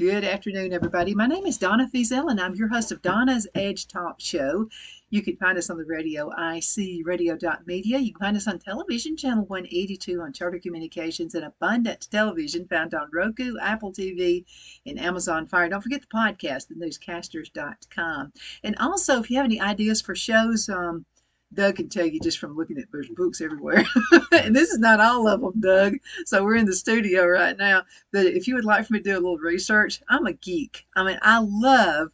Good afternoon, everybody. My name is Donna Fiesel, and I'm your host of Donna's Edge Talk Show. You can find us on the radio, icradio.media. You can find us on television, channel 182 on Charter Communications and Abundant Television, found on Roku, Apple TV, and Amazon Fire. Don't forget the podcast, thenewscasters.com. And also, if you have any ideas for shows, Doug can tell you just from looking at there's books everywhere. And this is not all of them, Doug. So we're in the studio right now. But if you would like for me to do a little research, I'm a geek. I mean, I love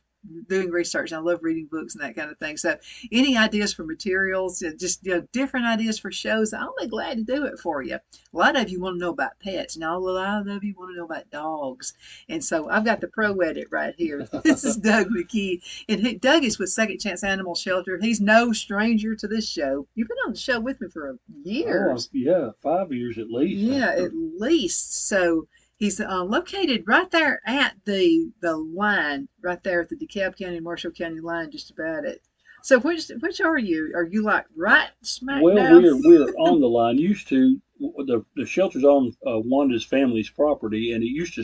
doing research. I love reading books and that kind of thing. So any ideas for materials, just different ideas for shows, I'll be glad to do it for you. A lot of you want to know about pets, and a lot of you want to know about dogs. And so I've got the pro edit right here. This is Doug McGee, and Doug is with Second Chance Animal Shelter. He's no stranger to this show. You've been on the show with me for years. Oh, yeah, 5 years at least. Yeah, at least. So he's located right there at the line, right there at the DeKalb County and Marshall County line, just about it. So which are you? Are you like right smack Well, down? we're on the line. Used to the shelter's on Wanda's family's property, and it used to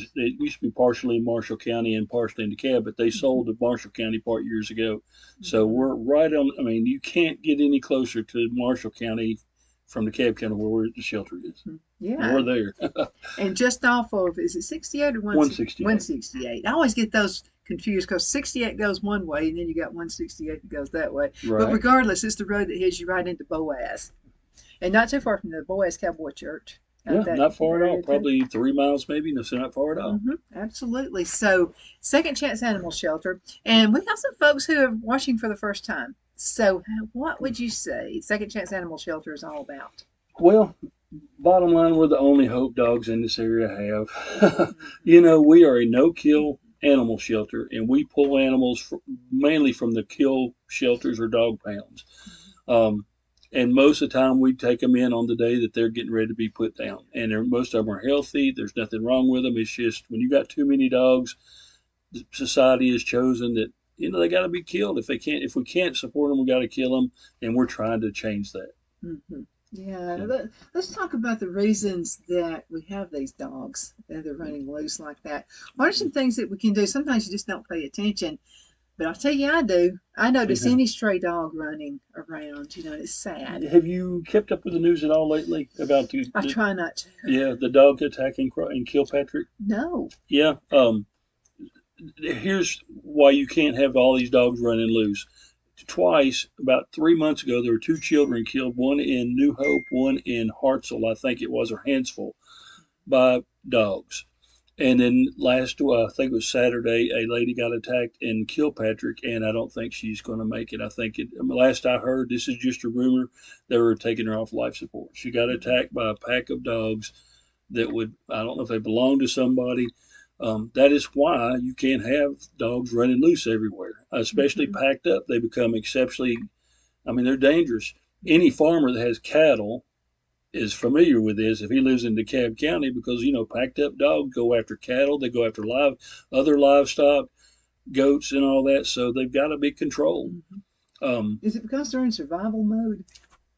be partially in Marshall County and partially in DeKalb, but they sold the Marshall County part years ago. So we're right on. I mean, you can't get any closer to Marshall County from DeKalb County where the shelter is. Yeah. We're there. And just off of, is it 68 or 168? 168. I always get those confused because 68 goes one way and then you got 168 that goes that way. Right. But regardless, it's the road that heads you right into Boaz. And not too far from the Boaz Cowboy Church. Yeah, not far at all. Probably 3 miles maybe. No, so not far at all. Absolutely. So, Second Chance Animal Shelter. And we have some folks who are watching for the first time. So, what would you say Second Chance Animal Shelter is all about? Well, bottom line, we're the only hope dogs in this area have. We are a no-kill animal shelter, and we pull animals mainly from the kill shelters or dog pounds. And most of the time, we take them in on the day that they're getting ready to be put down. And most of them are healthy. There's nothing wrong with them. It's just when you got too many dogs, society has chosen that they got to be killed. If we can't support them, we got to kill them. And we're trying to change that. Yeah, let's talk about the reasons that we have these dogs that are running loose like that. What are some things that we can do? Sometimes you just don't pay attention. But I'll tell you, I do. I notice any stray dog running around. It's sad. Have you kept up with the news at all lately about I try not to. Yeah, the dog attack in Kilpatrick? No. Yeah. Here's why you can't have all these dogs running loose. Twice, about 3 months ago, there were 2 children killed, one in New Hope, one in Hartselle, I think it was, or Hansville, by dogs. And then I think it was Saturday, a lady got attacked in Kilpatrick, and I don't think she's going to make it. I think last I heard, this is just a rumor, they were taking her off life support. She got attacked by a pack of dogs that I don't know if they belong to somebody. That is why you can't have dogs running loose everywhere, especially packed up. They become exceptionally, they're dangerous. Any farmer that has cattle is familiar with this if he lives in DeKalb County because, packed up dogs go after cattle. They go after other livestock, goats and all that. So they've got to be controlled. Is it because they're in survival mode?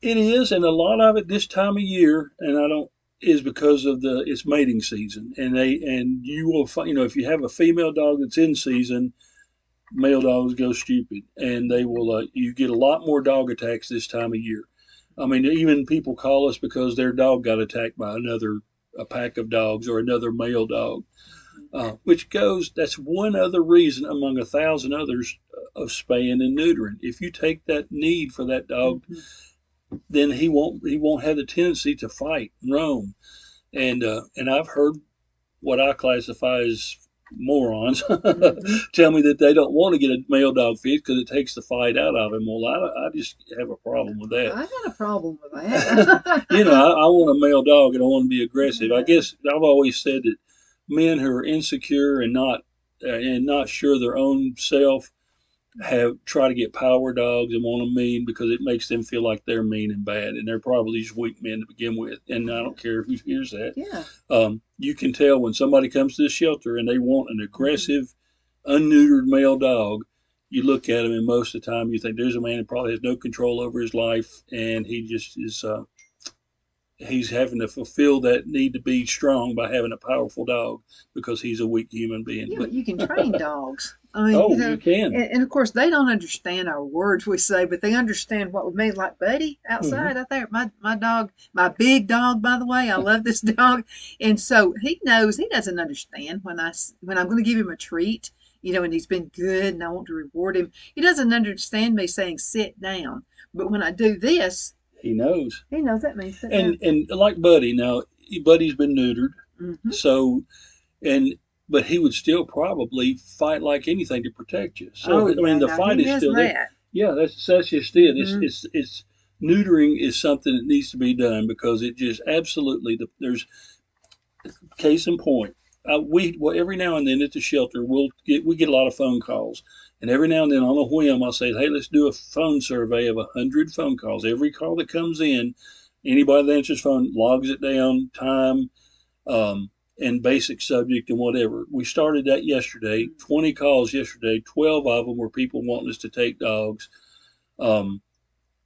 It is. And a lot of it this time of year, is because of it's mating season. And you will find, if you have a female dog that's in season, male dogs go stupid and they will, you get a lot more dog attacks this time of year. Even people call us because their dog got attacked by a pack of dogs or another male dog, that's one other reason among 1,000 others of spaying and neutering. If you take that need for that dog, then he won't have the tendency to fight and roam. And I've heard what I classify as morons tell me that they don't want to get a male dog fixed because it takes the fight out of him. Well, I just have a problem with that. I got a problem with that. I want a male dog and I want to be aggressive. I guess I've always said that men who are insecure and not sure of their own self try to get power dogs and want them mean because it makes them feel like they're mean and bad, and they're probably just weak men to begin with. And I don't care who hears that. Yeah. You can tell when somebody comes to the shelter and they want an aggressive, unneutered male dog. You look at him, and most of the time you think there's a man who probably has no control over his life, and he just is he's having to fulfill that need to be strong by having a powerful dog because he's a weak human being. Yeah, But but you can train dogs. I mean, oh, you can. and of course they don't understand our words we say, but they understand what we mean. Like Buddy Hmm. outside out there, my dog, my big dog, by the way, I love this dog, and so he knows he doesn't understand when I'm going to give him a treat, and he's been good, and I want to reward him. He doesn't understand me saying sit down, but when I do this, He knows. he knows that means sit down. And like Buddy now, Buddy's been neutered, Hmm. so and but he would still probably fight like anything to protect you. So Oh I mean, yeah, the no, fight he is knows still there. that. Yeah, that's just it. Hmm. It's neutering is something that needs to be done because it just absolutely there's case in point. Well, every now and then at the shelter we get a lot of phone calls, and every now and then on a whim I'll say, hey, let's do a phone survey of 100 phone calls. Every call that comes in, anybody that answers phone logs it down, time, um, and basic subject and whatever. We started that yesterday. 20 calls yesterday. 12 of them were people wanting us to take dogs. Um,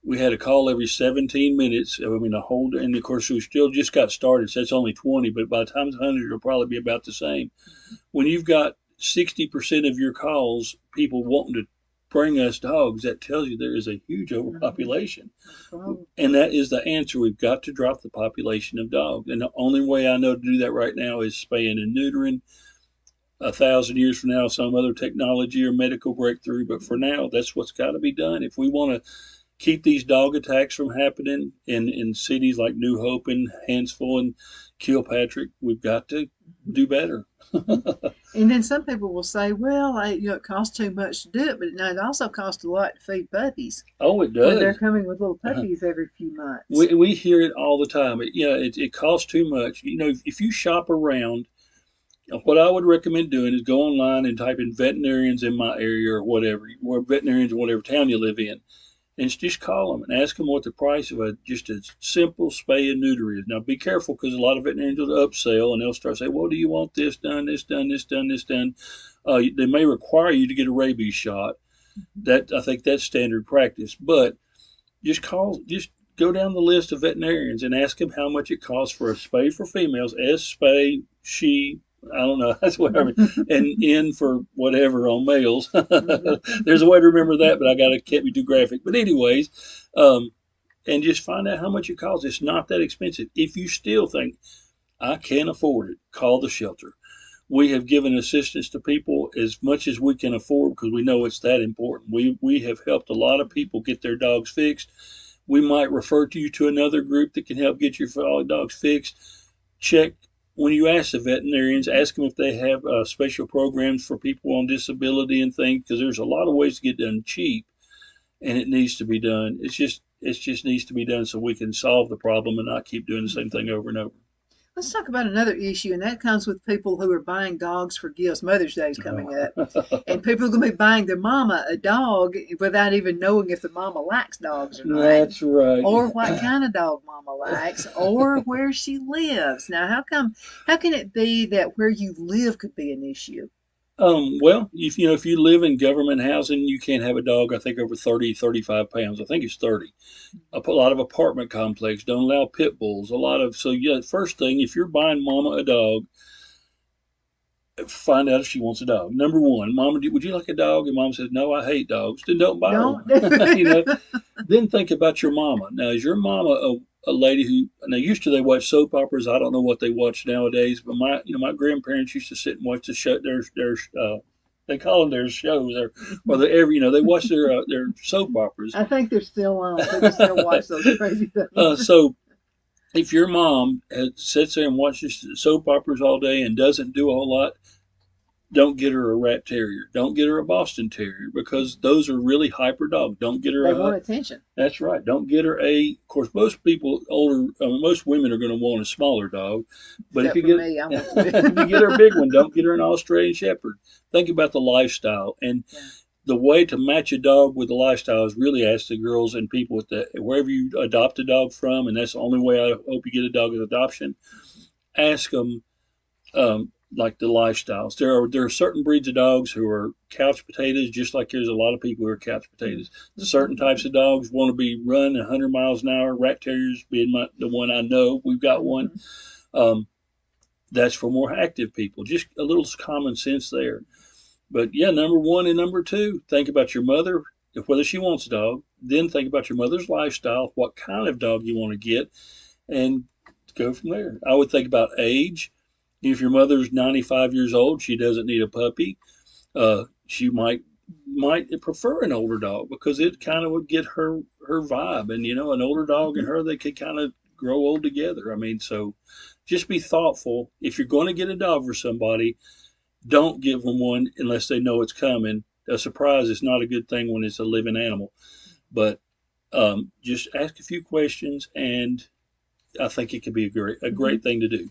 we had a call every 17 minutes. I mean, a whole, and of course, we still just got started, so it's only 20, but by the time it's 100, it'll probably be about the same. When you've got 60% of your calls, people wanting to bring us dogs, that tells you there is a huge Hmm. overpopulation. And that is the answer. We've got to drop the population of dogs. And the only way I know to do that right now is spaying and neutering. 1,000 years from now, some other technology or medical breakthrough. But for now, that's what's got to be done. If we want to keep these dog attacks from happening in cities like New Hope and Hansville and Kilpatrick, we've got to do better. Mhm. And then some people will say, well, it costs too much to do it, but no, it also costs a lot to feed puppies Oh, it when they're does. coming with little puppies every few months. We hear it all the time. It costs too much. If you shop around, what I would recommend doing is go online and type in veterinarians in my area or whatever, or veterinarians in whatever town you live in, and just call them and ask them what the price of just a simple spay and neuter is. Now, be careful because a lot of veterinarians will upsell and they'll start saying, "Well, do you want this done, this done, this done, this done?" They may require you to get a rabies shot. That I think that's standard practice, but just go down the list of veterinarians and ask them how much it costs for a spay for females, S spay, she, I don't know, that's whatever, and N for whatever on males. Hmm. There's a way to remember that, but I got to can't be too graphic. But anyways, um, and just find out how much it costs. It's not that expensive. If you still think I can't afford it, call the shelter. We have given assistance to people as much as we can afford because we know it's that important. We have helped a lot of people get their dogs fixed. We might refer to you to another group that can help get your dogs fixed. Check when you ask the veterinarians, ask them if they have special programs for people on disability and things because there's a lot of ways to get done cheap, and it needs to be done. It just needs to be done so we can solve the problem and not keep doing the same thing over and over. Let's talk about another issue, and that comes with people who are buying dogs for gifts. Mother's Day is coming up, and people are going to be buying their mama a dog without even knowing if the mama likes dogs or not, That's right. or what kind of dog mama likes, or where she lives. Now, how can it be that where you live could be an issue? Well, if you live in government housing, you can't have a dog. I think over 30, 35 pounds. I think it's 30. A lot of apartment complexes don't allow pit bulls. A lot of so yeah. First thing, if you're buying mama a dog, find out if she wants a dog. Number one, Mama, would you like a dog? And Mom says, no, I hate dogs. Then don't buy her Don't. one. Then think about your mama. Now, is your mama a lady who now used to they watch soap operas? I don't know what they watch nowadays, but my grandparents used to sit and watch the show. Their they call them their shows, or the every they watch their soap operas. I think they're still on. People still watch those crazy things. So if your mom sits there and watches soap operas all day and doesn't do a whole lot, don't get her a rat terrier. Don't get her a Boston terrier because those are really hyper dogs. Don't get her They a. want attention. That's right. Don't get her a. Of course, most people most women are going to want a smaller dog, but if Except you for get me, I want if you get her a to. big one, don't get her an Australian Shepherd. Think about the lifestyle and Yeah. the way to match a dog with the lifestyle is really ask the girls and people with the wherever you adopt a dog from, and that's the only way I hope you get a dog with adoption. Ask them like the lifestyles. There are certain breeds of dogs who are couch potatoes, just like there's a lot of people who are couch potatoes. Certain types of dogs want to be run 100 miles an hour. Rat terriers being the one I know. We've got one. Um, that's for more active people. Just a little common sense there. But yeah, number one and number two, think about your mother, whether she wants a dog. Then think about your mother's lifestyle, what kind of dog you want to get, and go from there. I would think about age. If your mother's 95 years old, she doesn't need a puppy. She might prefer an older dog because it kind of would get her vibe. And an older dog and her, they could kind of grow old together. I mean, so just be thoughtful. If you're going to get a dog for somebody, don't give them one unless they know it's coming. A surprise is not a good thing when it's a living animal. But just ask a few questions, and I think it could be a great thing to do.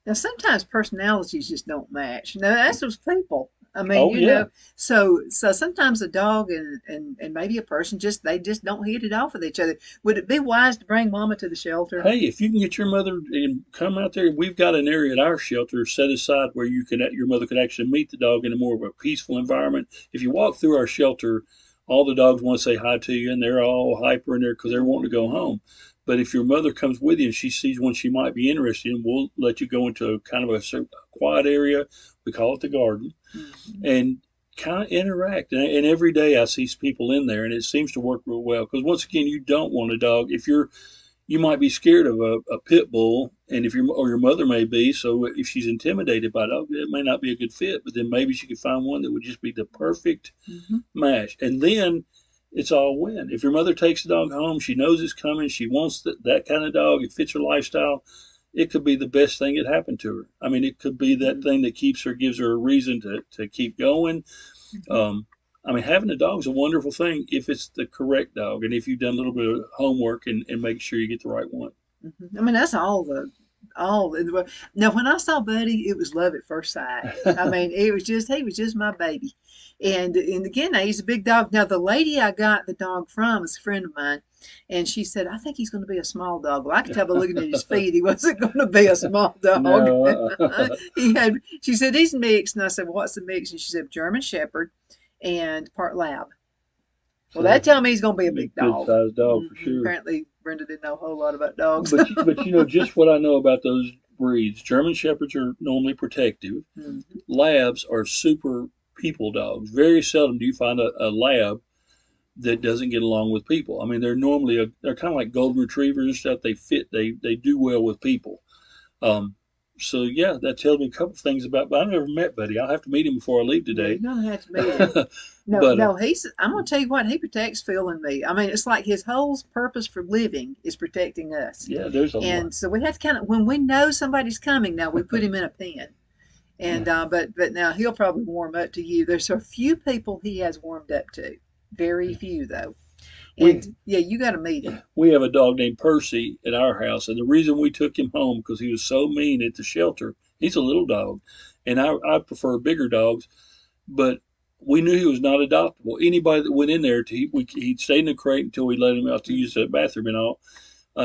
Now, sometimes personalities just don't match. Now, that's those people. I mean, Oh yeah. so sometimes a dog and maybe a person they just don't hit it off with each other. Would it be wise to bring Mama to the shelter? Hey, if you can get your mother and come out there, we've got an area at our shelter set aside where your mother could actually meet the dog in a more of a peaceful environment. If you walk through our shelter, all the dogs want to say hi to you, and they're all hyper in there because they're wanting to go home. But if your mother comes with you and she sees one she might be interested in, we'll let you go into a kind of a quiet area. We call it the garden, Mm-hmm. and kind of interact. And every day I see people in there, and it seems to work real well. Because once again, you don't want a dog if you might be scared of a pit bull, and if your mother may be. So if she's intimidated by a dog, it may not be a good fit. But then maybe she could find one that would just be the perfect Mm-hmm. match, and then it's all win. If your mother takes the dog home, she knows it's coming. She wants that kind of dog. It fits her lifestyle. It could be the best thing that happened to her. I mean, it could be that thing that gives her a reason to keep going. Mm-hmm. Um, I mean, having a dog is a wonderful thing if it's the correct dog and if you've done a little bit of homework and make sure you get the right one. Mm-hmm. I mean, that's all. Now, when I saw Buddy, it was love at first sight. I mean, he was just my baby, and again, now he's a big dog. Now, the lady I got the dog from is a friend of mine, and she said, I think he's going to be a small dog. Well, I could tell by looking at his feet, he wasn't going to be a small dog. No, She said he's mixed, and I said, well, what's the mix? And she said German Shepherd and part Lab. Well, so that that's tell me he's going to be a a big good dog. sized dog for Mm-hmm. sure. Apparently, Brenda didn't know a whole lot about dogs. But just what I know about those breeds. German shepherds are normally protective. Mm-hmm. Labs are super people dogs. Very seldom do you find a lab that doesn't get along with people. I mean, they're kind of like golden retrievers and stuff. They do well with people. Um, so yeah, that tells me a couple things about. But I've never met Buddy. I'll have to meet him before I leave Yeah, you're today. gonna have to meet him. No, but no, he's. I'm gonna tell you what. He protects Phil and me. I mean, it's like his whole purpose for living is protecting us. yeah, there's a lot. And so we have to kind of when we know somebody's coming. Now we put him in a pen, and but now he'll probably warm up to you. There's a few people he has warmed up to. Very few though. We And yeah, you got to meet him. we have a dog named Percy at our house, and the reason we took him home because he was so mean at the shelter. He's a little dog, and I prefer bigger dogs, but we knew he was not adoptable. Anybody that went in there, he'd stay in the crate until we let him out to use the bathroom and all.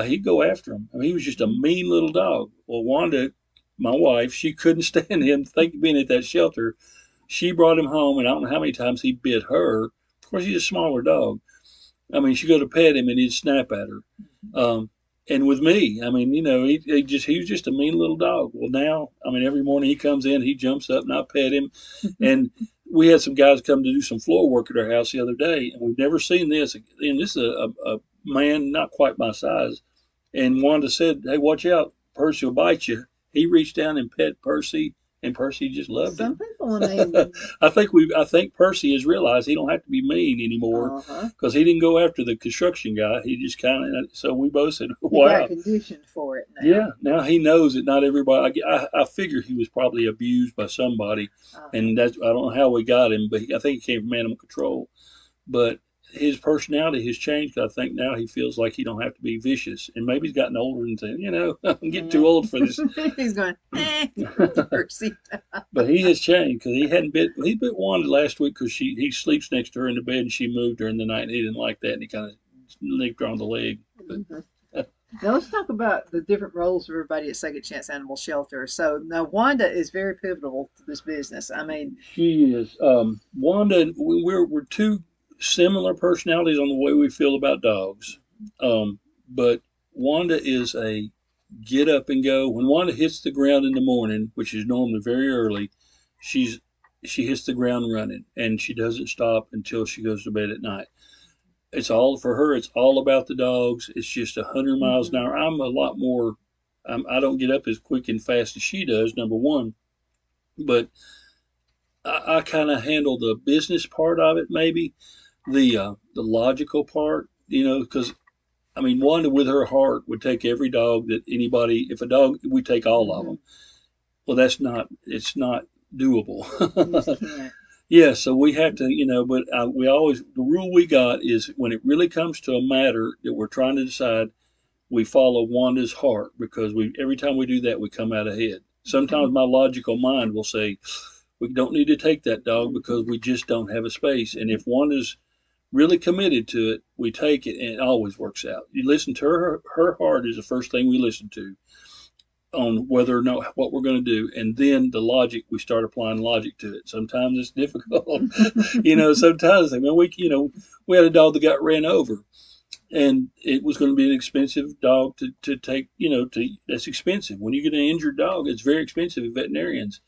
He'd go after him. I mean, he was just a mean little dog. Well, Wanda, my wife, she couldn't stand him. Being at that shelter, she brought him home, and I don't know how many times he bit her. Of course, he's a smaller dog. I mean, she'd go to pet him, and he'd snap at her. Um, and with me, I mean, he was just a mean little dog. Well, now, I mean, every morning he comes in, he jumps up, and I pet him. And we had some guys come to do some floor work at our house the other day, and we've never seen this. And this is a man not quite my size. And Wanda said, "Hey, watch out, Percy will bite you." He reached down and pet Percy, and Percy just loved it. Some people, I mean, I think Percy has realized he don't have to be mean anymore uh-huh. because he didn't go after the construction guy. He just kind of. So we both said, He got "Wow, conditioned for it now. yeah." Now he knows that not everybody. I figure he was probably abused by somebody, Uh-huh. and I don't know how we got him, but I think he came from animal control. But his personality has changed. I think now he feels like he don't have to be vicious, and maybe he's gotten older and saying, I'm getting too Yeah. old for this. He's going, Percy. But he has changed because he bit Wanda last week because he sleeps next to her in the bed and she moved during the night and he didn't like that and he kind of nicked her on the leg. But Mhm. Now let's talk about the different roles of everybody at Second Chance Animal Shelter. So now Wanda is very pivotal to this business. I mean, She is. Wanda, we're two similar personalities on the way we feel about dogs. But Wanda is a get up and go. When Wanda hits the ground in the morning, which is normally very early, she's she hits the ground running, and she doesn't stop until she goes to bed at night. It's all for her. It's all about the dogs. It's just 100 miles an mhm, hour. I'm a lot more. I don't get up as quick and fast as she does. Number one, but I kind of handle the business part of it, maybe the logical part. Because I mean, Wanda with her heart would take every dog that anybody. If a dog, we take all of mhm. them. Well, that's not. It's not doable. You just can't. Yeah, so we have to, but we always, the rule we got is when it really comes to a matter that we're trying to decide, we follow Wanda's heart because every time we do that, we come out ahead. Sometimes my logical mind will say, we don't need to take that dog because we just don't have a space. And if Wanda's really committed to it, we take it and it always works out. You listen to her heart is the first thing we listen to on whether or not what we're going to do, and then the logic, we start applying logic to it. Sometimes it's difficult. Sometimes I mean, we had a dog that got ran over, and it was going to be an expensive dog to take. That's expensive. When you get an injured dog, it's very expensive at veterinarians.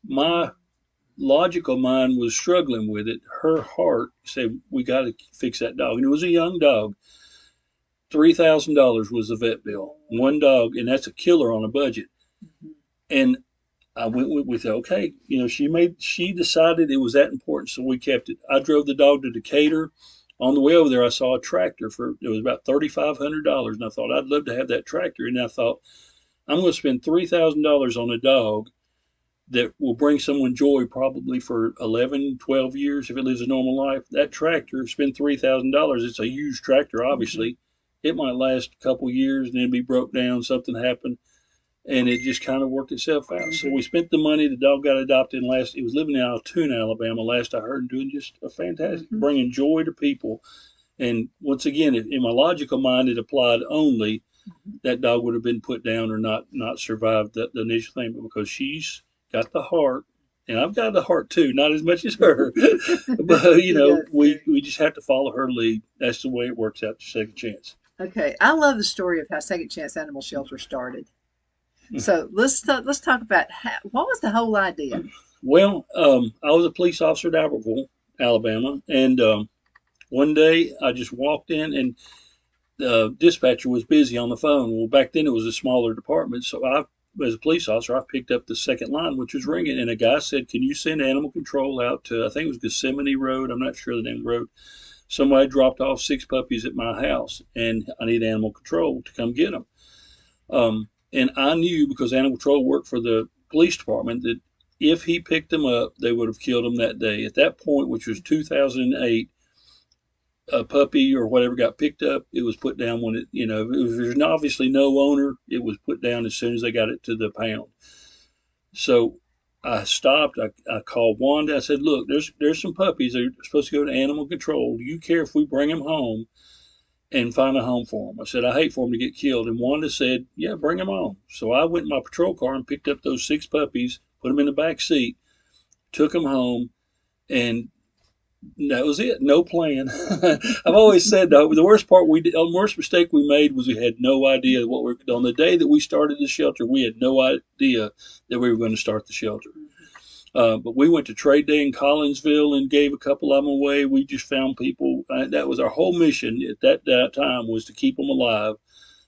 My logical mind was struggling with it. Her heart said, we got to fix that dog, and it was a young dog. $3,000 was the vet bill, one dog, and that's a killer on a budget. Mhm. And I went with okay. She decided it was that important, so we kept it. I drove the dog to Decatur. On the way over there, I saw a tractor for it was about $3,500, and I thought I'd love to have that tractor. And I thought I'm going to spend $3,000 on a dog that will bring someone joy probably for 11, 12 years if it lives a normal life. That tractor, spend $3,000. It's a huge tractor, Mhm. obviously. It might last a couple years and then be broke down, something happened, and it just kind of worked itself out. So we Mhm. spent the money. The dog got adopted, and last it was living in Altoona, Alabama. Last I heard, doing just a fantastic, Mhm. bringing joy to people. And once again, in my logical mind, it applied only Mhm. that dog would have been put down or not survived the initial thing, but because she's got the heart. And I've got the heart too, not as much as her, but She does too. we just have to follow her lead. That's the way it works out to Second Chance. Okay, I love the story of how Second Chance Animal Shelter started. So let's talk about what was the whole idea. Well, I was a police officer at Albertville, Alabama, and one day I just walked in and the dispatcher was busy on the phone. Well, back then it was a smaller department, so as a police officer, I picked up the second line, which was ringing, and a guy said, "Can you send animal control out to I think it was Gethsemane Road? I'm not sure the name of the road. Somebody dropped off 6 puppies at my house, and I need animal control to come get them." And I knew because animal control worked for the police department that if he picked them up, they would have killed them that day. At that point, which was 2008, a puppy or whatever got picked up, it was put down when there's obviously no owner, it was put down as soon as they got it to the pound. So I stopped. I called Wanda. I said, "Look, there's some puppies. They're supposed to go to animal control. Do you care if we bring them home and find a home for them?" I said, "I hate for them to get killed." And Wanda said, "Yeah, bring them on." So I went in my patrol car and picked up those 6 puppies, put them in the back seat, took them home, and that was it. No plan. I've always said though, the worst part the worst mistake we made was we had no idea what we are on the day that we started the shelter. We had no idea that we were going to start the shelter. Mhm. But we went to trade day in Collinsville and gave a couple of them away. We just found people. That was our whole mission at that time was to keep them alive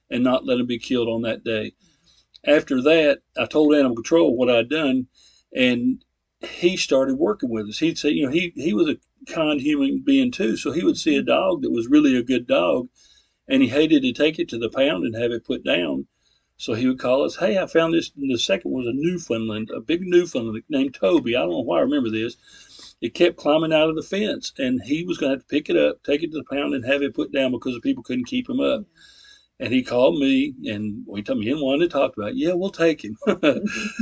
and not let them be killed on that day. After that, I told Animal Control what I'd done, and he started working with us. He'd say, he was a kind human being too, so he would see a Mhm. dog that was really a good dog, and he hated to take it to the pound and have it put down. So he would call us, "Hey, I found this." And the second was a Newfoundland, a big Newfoundland named Toby. I don't know why I remember this. It kept climbing out of the fence, and he was going to have to pick it up, take it to the pound, and have it put down because the people couldn't keep him up. And he called me, and we told me he wanted to talk about it. Yeah, we'll take him. Yeah.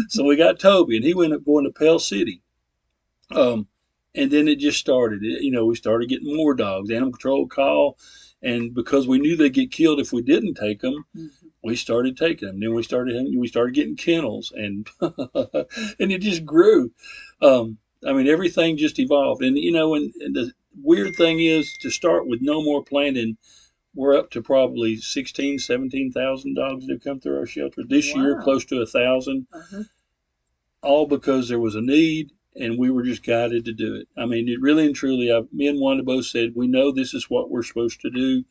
So we got Toby, and he went up going to Pell City. Um, And then it just started. We started getting more dogs. Animal control call, and because we knew they'd get killed if we didn't take them, we started taking them. Then we started getting kennels, and and it just grew. Everything just evolved, and the weird thing is to start with no more planning. We're up to probably 16, 17,000 dogs that have come through our shelter this year, Wow. close to 1,000. All because there was a need and we were just guided to do it. It really and truly, me and Wanda both said, we know this is what we're supposed to do.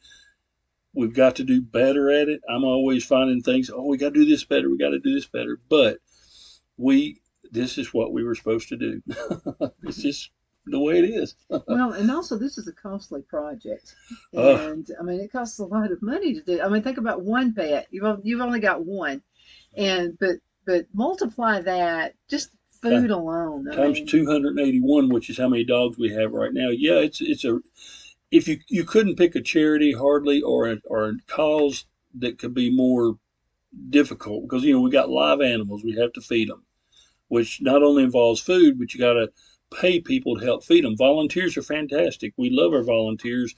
We've got to do better at it. I'm always finding things, we got to do this better. We got to do this better. But this is what we were supposed to do. It's just the way it is. Well, and also this is a costly project, and it costs a lot of money to do. Think about one pet. You've only got one, and but multiply that just food alone. Times 281, which is how many dogs we have right now. Yeah, it's a. If you couldn't pick a charity hardly or a cause that could be more difficult, because we got live animals, we have to feed them, which not only involves food, but you got to pay people to help feed them. Volunteers are fantastic. We love our volunteers,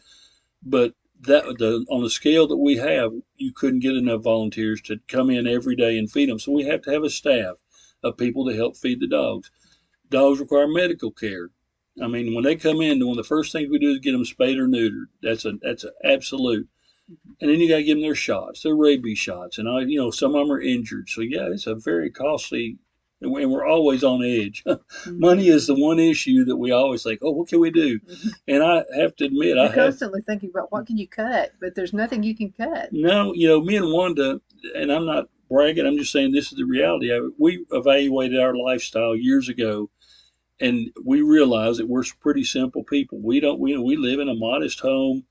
but on the scale that we have, you couldn't get enough volunteers to come in every day and feed them. So we have to have a staff of people to help feed the dogs. Dogs require medical care. When they come in, one of the first things we do is get them spayed or neutered. That's an absolute. And then you got to give them their shots, their rabies shots, and some of them are injured. So yeah, it's a very costly. And we're always on edge. Money is the one issue that we always think, what can we do? And I have to admit, You're constantly thinking about what can you cut, but there's nothing you can cut. No, me and Wanda, and I'm not bragging, I'm just saying this is the reality of it. We evaluated our lifestyle years ago, and we realized that we're pretty simple people. We live in a modest home,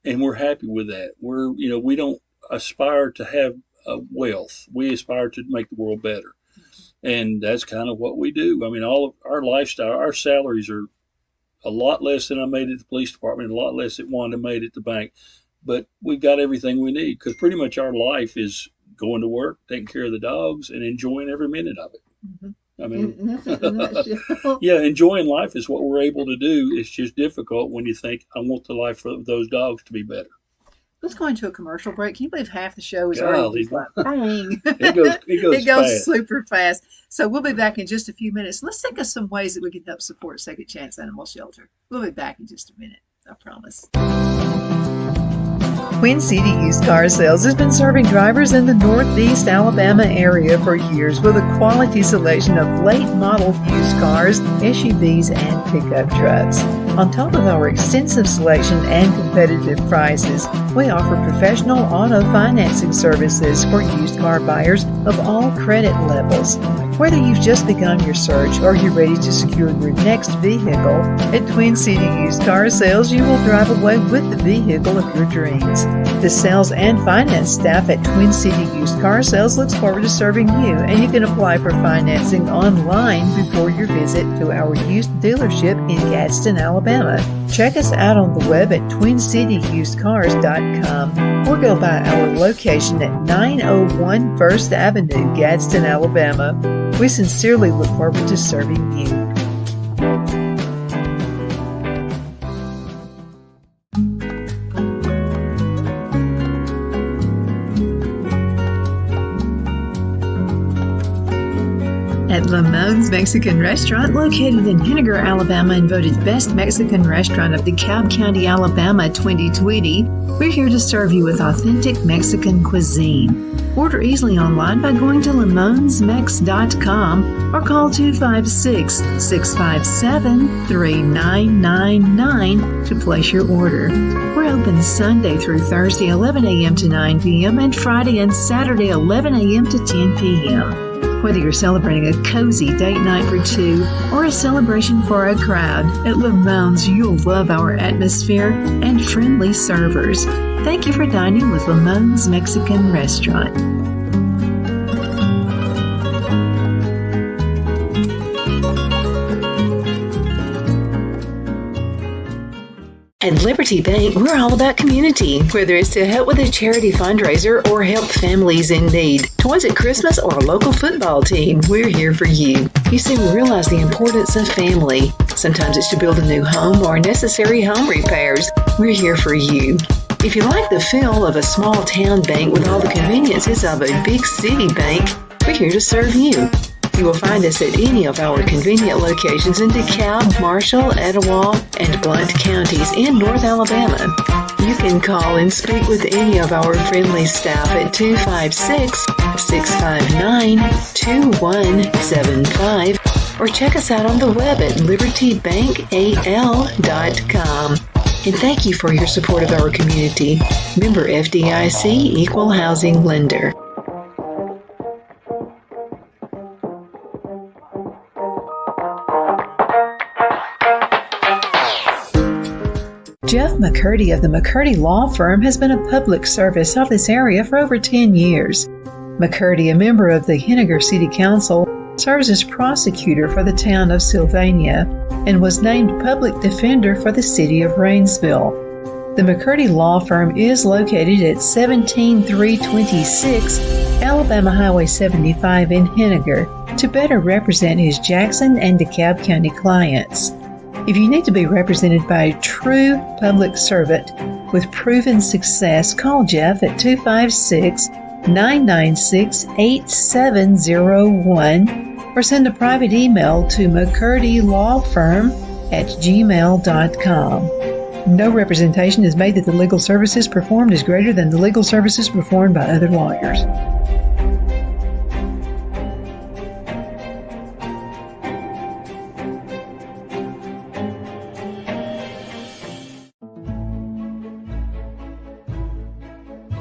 and we're happy with that. We don't aspire to have wealth. We aspire to make the world better. And that's kind of what we do. All of our lifestyle, our salaries are a lot less than I made at the police department, a lot less than Wanda made at the bank. But we've got everything we need because pretty much our life is going to work, taking care of the dogs, and enjoying every minute of it. Yeah, enjoying life is what we're able to do. It's just difficult when you think, I want the life of those dogs to be better. Let's go into a commercial break. Can you believe half the show is already like bang? It goes super fast. So we'll be back in just a few minutes. Let's think of some ways that we can help support Second Chance Animal Shelter. We'll be back in just a minute. I promise. Twin City Used Car Sales has been serving drivers in the Northeast Alabama area for years with a quality selection of late model used cars, SUVs, and pickup trucks. On top of our extensive selection and competitive prices, we offer professional auto financing services for used car buyers of all credit levels. Whether you've just begun your search or you're ready to secure your next vehicle, at Twin City Used Car Sales, you will drive away with the vehicle of your dreams. The sales and finance staff at Twin City Used Car Sales looks forward to serving you, and you can apply for financing online before your visit to our used dealership in Gadsden, Alabama. Check us out on the web at twincityusedcars.com or go by our location at 901 First Avenue, Gadsden, Alabama. We sincerely look forward to serving you. At Lamone's Mexican Restaurant, located in Henniger, Alabama, and voted Best Mexican Restaurant of DeKalb County, Alabama 2020, we're here to serve you with authentic Mexican cuisine. Order easily online by going to lamonsmex.com or call 256-657-3999 to place your order. We're open Sunday through Thursday 11 a.m. to 9 p.m. and Friday and Saturday 11 a.m. to 10 p.m. Whether you're celebrating a cozy date night for two or a celebration for a crowd, at Lamone's you'll love our atmosphere and friendly servers. Thank you for dining with Lamone's Mexican Restaurant. At Liberty Bank, we're all about community. Whether it's to help with a charity fundraiser or help families in need, toys at Christmas, or a local football team, we're here for you. You see, we realize the importance of family. Sometimes it's to build a new home or necessary home repairs. We're here for you. If you like the feel of a small town bank with all the conveniences of a big city bank, we're here to serve you. You will find us at any of our convenient locations in DeKalb, Marshall, Etowah, and Blount counties in North Alabama. You can call and speak with any of our friendly staff at 256-659-2175 or check us out on the web at libertybankal.com. And thank you for your support of our community. Member FDIC Equal Housing Lender. Jeff McCurdy of the McCurdy Law Firm has been a public service of this area for over 10 years. McCurdy, a member of the Henniger City Council, serves as prosecutor for the town of Sylvania and was named public defender for the city of Rainsville. The McCurdy Law Firm is located at 17326 Alabama Highway 75 in Henniger to better represent his Jackson and DeKalb County clients. If you need to be represented by a true public servant with proven success, call Jeff at 256-996-8701 or send a private email to mccurdylawfirm@gmail.com. No representation is made that the legal services performed is greater than the legal services performed by other lawyers.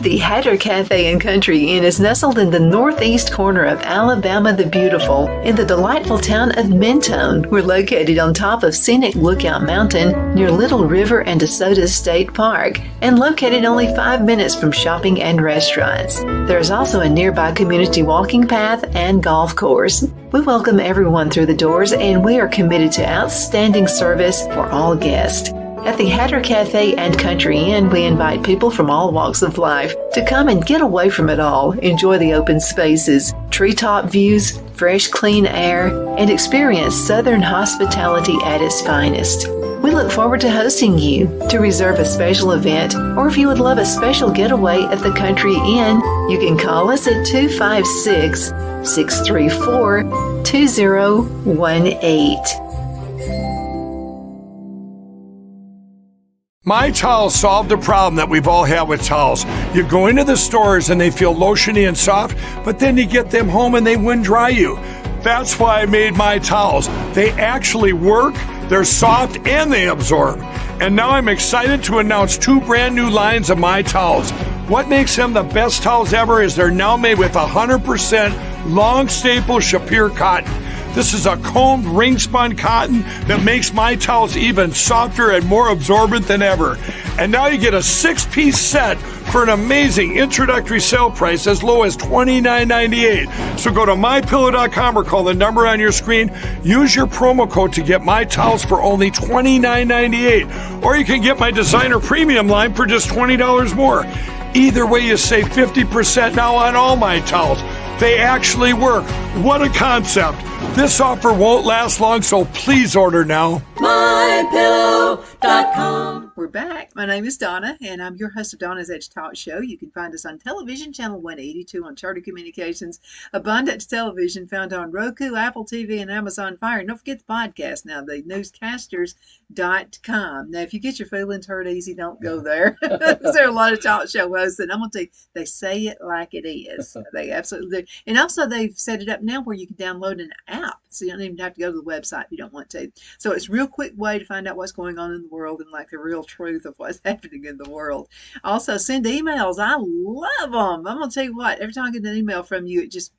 The Hatter Cafe and Country Inn is nestled in the northeast corner of Alabama the Beautiful in the delightful town of Mentone. We're located on top of scenic Lookout Mountain near Little River and DeSoto State Park and located only 5 minutes from shopping and restaurants. There is also a nearby community walking path and golf course. We welcome everyone through the doors and we are committed to outstanding service for all guests. At the Hatter Cafe and Country Inn, we invite people from all walks of life to come and get away from it all, enjoy the open spaces, treetop views, fresh, clean air, and experience Southern hospitality at its finest. We look forward to hosting you. To reserve a special event, or if you would love a special getaway at the Country Inn, you can call us at 256-634-2018. My Towels solved the problem that we've all had with towels. You go into the stores and they feel lotiony and soft, but then you get them home and they wind dry you. That's why I made My Towels. They actually work, they're soft, and they absorb. And now I'm excited to announce 2 brand new lines of My Towels. What makes them the best towels ever is they're now made with 100% long staple Shapir cotton. This is a combed ring-spun cotton that makes My Towels even softer and more absorbent than ever. And now you get a 6-piece set for an amazing introductory sale price as low as $29.98. So go to MyPillow.com or call the number on your screen. Use your promo code to get My Towels for only $29.98. Or you can get my designer premium line for just $20 more. Either way, you save 50% now on all My Towels. They actually work. What a concept. This offer won't last long, so please order now. MyPillow.com. We're back. My name is Donna, and I'm your host of Donna's Edge Talk Show. You can find us on television, channel 182 on Charter Communications, Abundance Television, found on Roku, Apple TV, and Amazon Fire. And don't forget the podcast now, the newscasters.com. Now, if you get your feelings hurt easy, don't go there. Because there are a lot of talk show hosts, and I'm going to tell you, they say it like it is. They absolutely do. And also, they've set it up now where you can download an app, so you don't even have to go to the website if you don't want to. So it's a real quick way to find out what's going on in the world and like the real truth of what's happening in the world. Also, send emails. I love them. I'm going to tell you what, every time I get an email from you, it just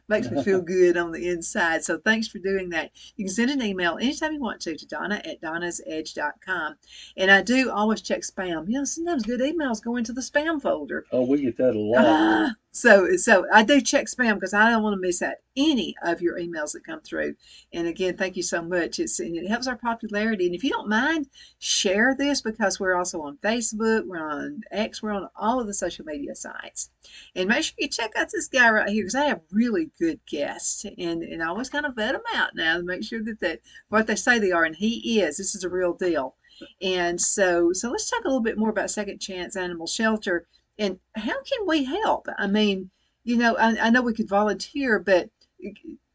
makes me feel good on the inside. So thanks for doing that. You can send an email anytime you want to Donna at donnasedge.com. And I do always check spam. You know, sometimes good emails go into the spam folder. Oh, we get that a lot. So I do check spam because I don't want to miss out any of your emails that come through. And again, thank you so much. It helps our popularity. And if you don't mind, share this because we're also on Facebook, we're on X, we're on all of the social media sites. And make sure you check out this guy right here because I have really good guests, and I always kind of vet them out now to make sure that what they say they are, and he is. This is a real deal. And so let's talk a little bit more about Second Chance Animal Shelter and how can we help? I mean, I know we could volunteer, but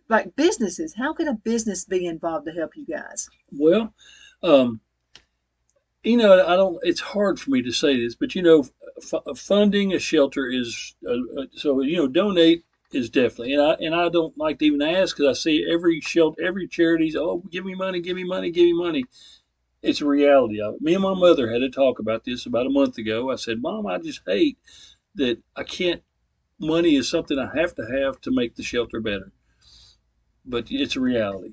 like businesses, how can a business be involved to help you guys? Well, um, I don't. It's hard for me to say this, but funding a shelter is so. Donate is definitely, and I don't like to even ask because I see every shelter, every charity's, oh, give me money, give me money, give me money. It's a reality of it. Me and my mother had a talk about this about a month ago. I said, Mom, I just hate that I can't. Money is something I have to make the shelter better. But it's a reality.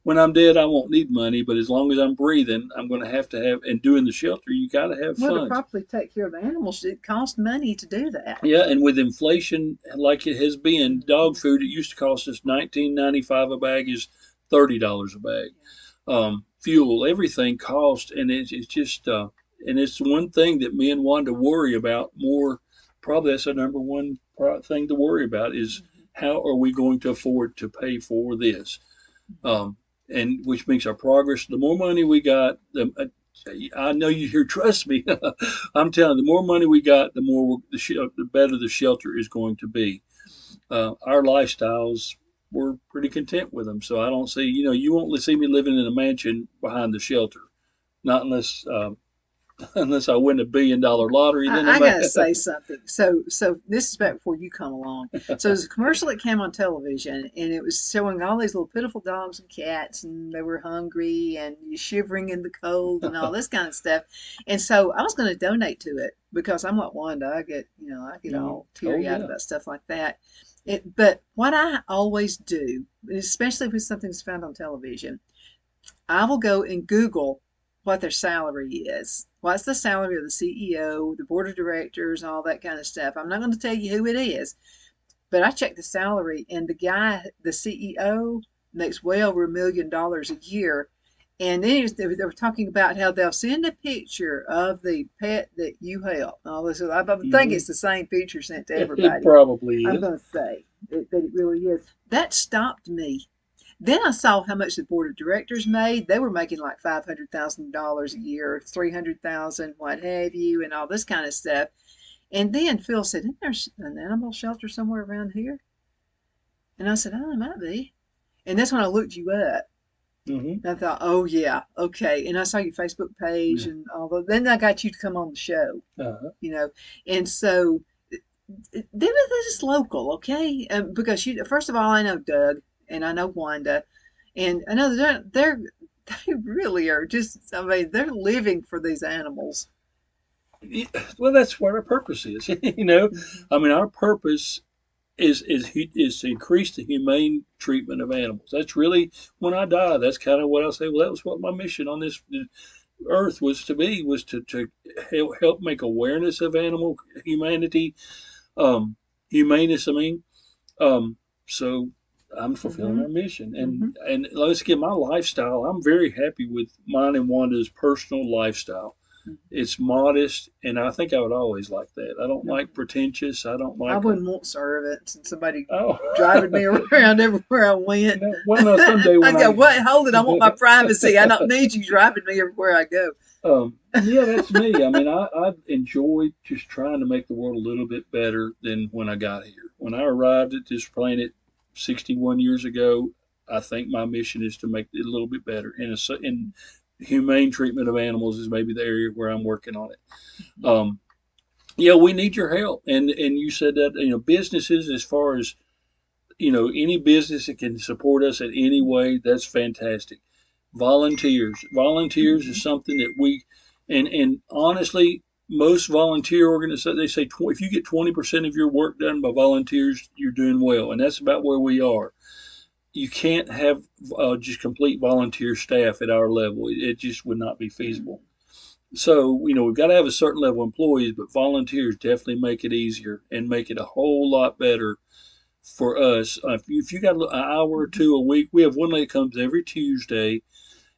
When I'm dead, I won't need money, but as long as I'm breathing, I'm going to have, and doing the shelter, you got to have Well, to funds. properly take care of the animals, it costs money to do that. Yeah, and with inflation like it has been, dog food, it used to cost us $19.95 a bag is $30 a bag. Fuel, everything cost, and it's just, and it's one thing that me and Wanda worry about more. Probably that's our number one thing to worry about is how are we going to afford to pay for this? And which makes our progress. The more money we got, I know you here. Trust me, I'm telling you, the more money we got, the better the shelter is going to be. Our lifestyles, we're pretty content with them. So I don't see, you won't see me living in a mansion behind the shelter, not unless unless I win $1 billion lottery. Then I gotta say something. So this is back before you come along. So there's a commercial that came on television, and it was showing all these little pitiful dogs and cats, and they were hungry and shivering in the cold and all this kind of stuff. And so I was going to donate to it because I'm like Wanda. I get all teary eyed about stuff like that. But what I always do, especially if it's something that's found on television, I will go and Google what their salary is. What's the salary of the CEO, the board of directors, and all that kind of stuff. I'm not going to tell you who it is, but I checked the salary, and the guy, the CEO, makes well over $1 million a year. And then they were talking about how they'll send a picture of the pet that you help. All this, I think it's the same picture sent to everybody. It probably is. I'm going to say that it really is. That stopped me. Then I saw how much the board of directors made. They were making like $500,000 a year, $300,000, what have you, and all this kind of stuff. And then Phil said, "Isn't there an animal shelter somewhere around here?" And I said, "Oh, it might be." And that's when I looked you up. And I thought, "Oh yeah, okay." And I saw your Facebook page and all that. Then I got you to come on the show. And so this is local, okay? Because first of all, I know Doug. And I know Wanda, and I know they really are just. I mean, they're living for these animals. Well, that's what our purpose is. I mean, our purpose is to increase the humane treatment of animals. That's really when I die. That's kind of what I say. Well, that was what my mission on this earth was to help make awareness of animal humanity, humaneness. I mean, so. I'm fulfilling our mission, and let's get my lifestyle. I'm very happy with mine and Wanda's personal lifestyle. It's modest, and I think I would always like that. I don't like pretentious. I don't like. I wouldn't want servants and somebody driving me around everywhere I went. Well, no, someday when I go, what? Hold it! I want my privacy. I don't need you driving me everywhere I go. Yeah, that's me. I mean, I enjoy just trying to make the world a little bit better than when I got here. When I arrived at this planet 61 years ago, I think my mission is to make it a little bit better. In humane treatment of animals is maybe the area where I'm working on it. Yeah, we need your help. And you said that, businesses, as far as, any business that can support us in any way, that's fantastic. Volunteers is something that and honestly, most volunteer organizations, they say if you get 20% of your work done by volunteers, you're doing well. And that's about where we are. You can't have just complete volunteer staff at our level. It just would not be feasible. So, we've got to have a certain level of employees, but volunteers definitely make it easier and make it a whole lot better for us. If you got an hour or two a week, we have one lady that comes every Tuesday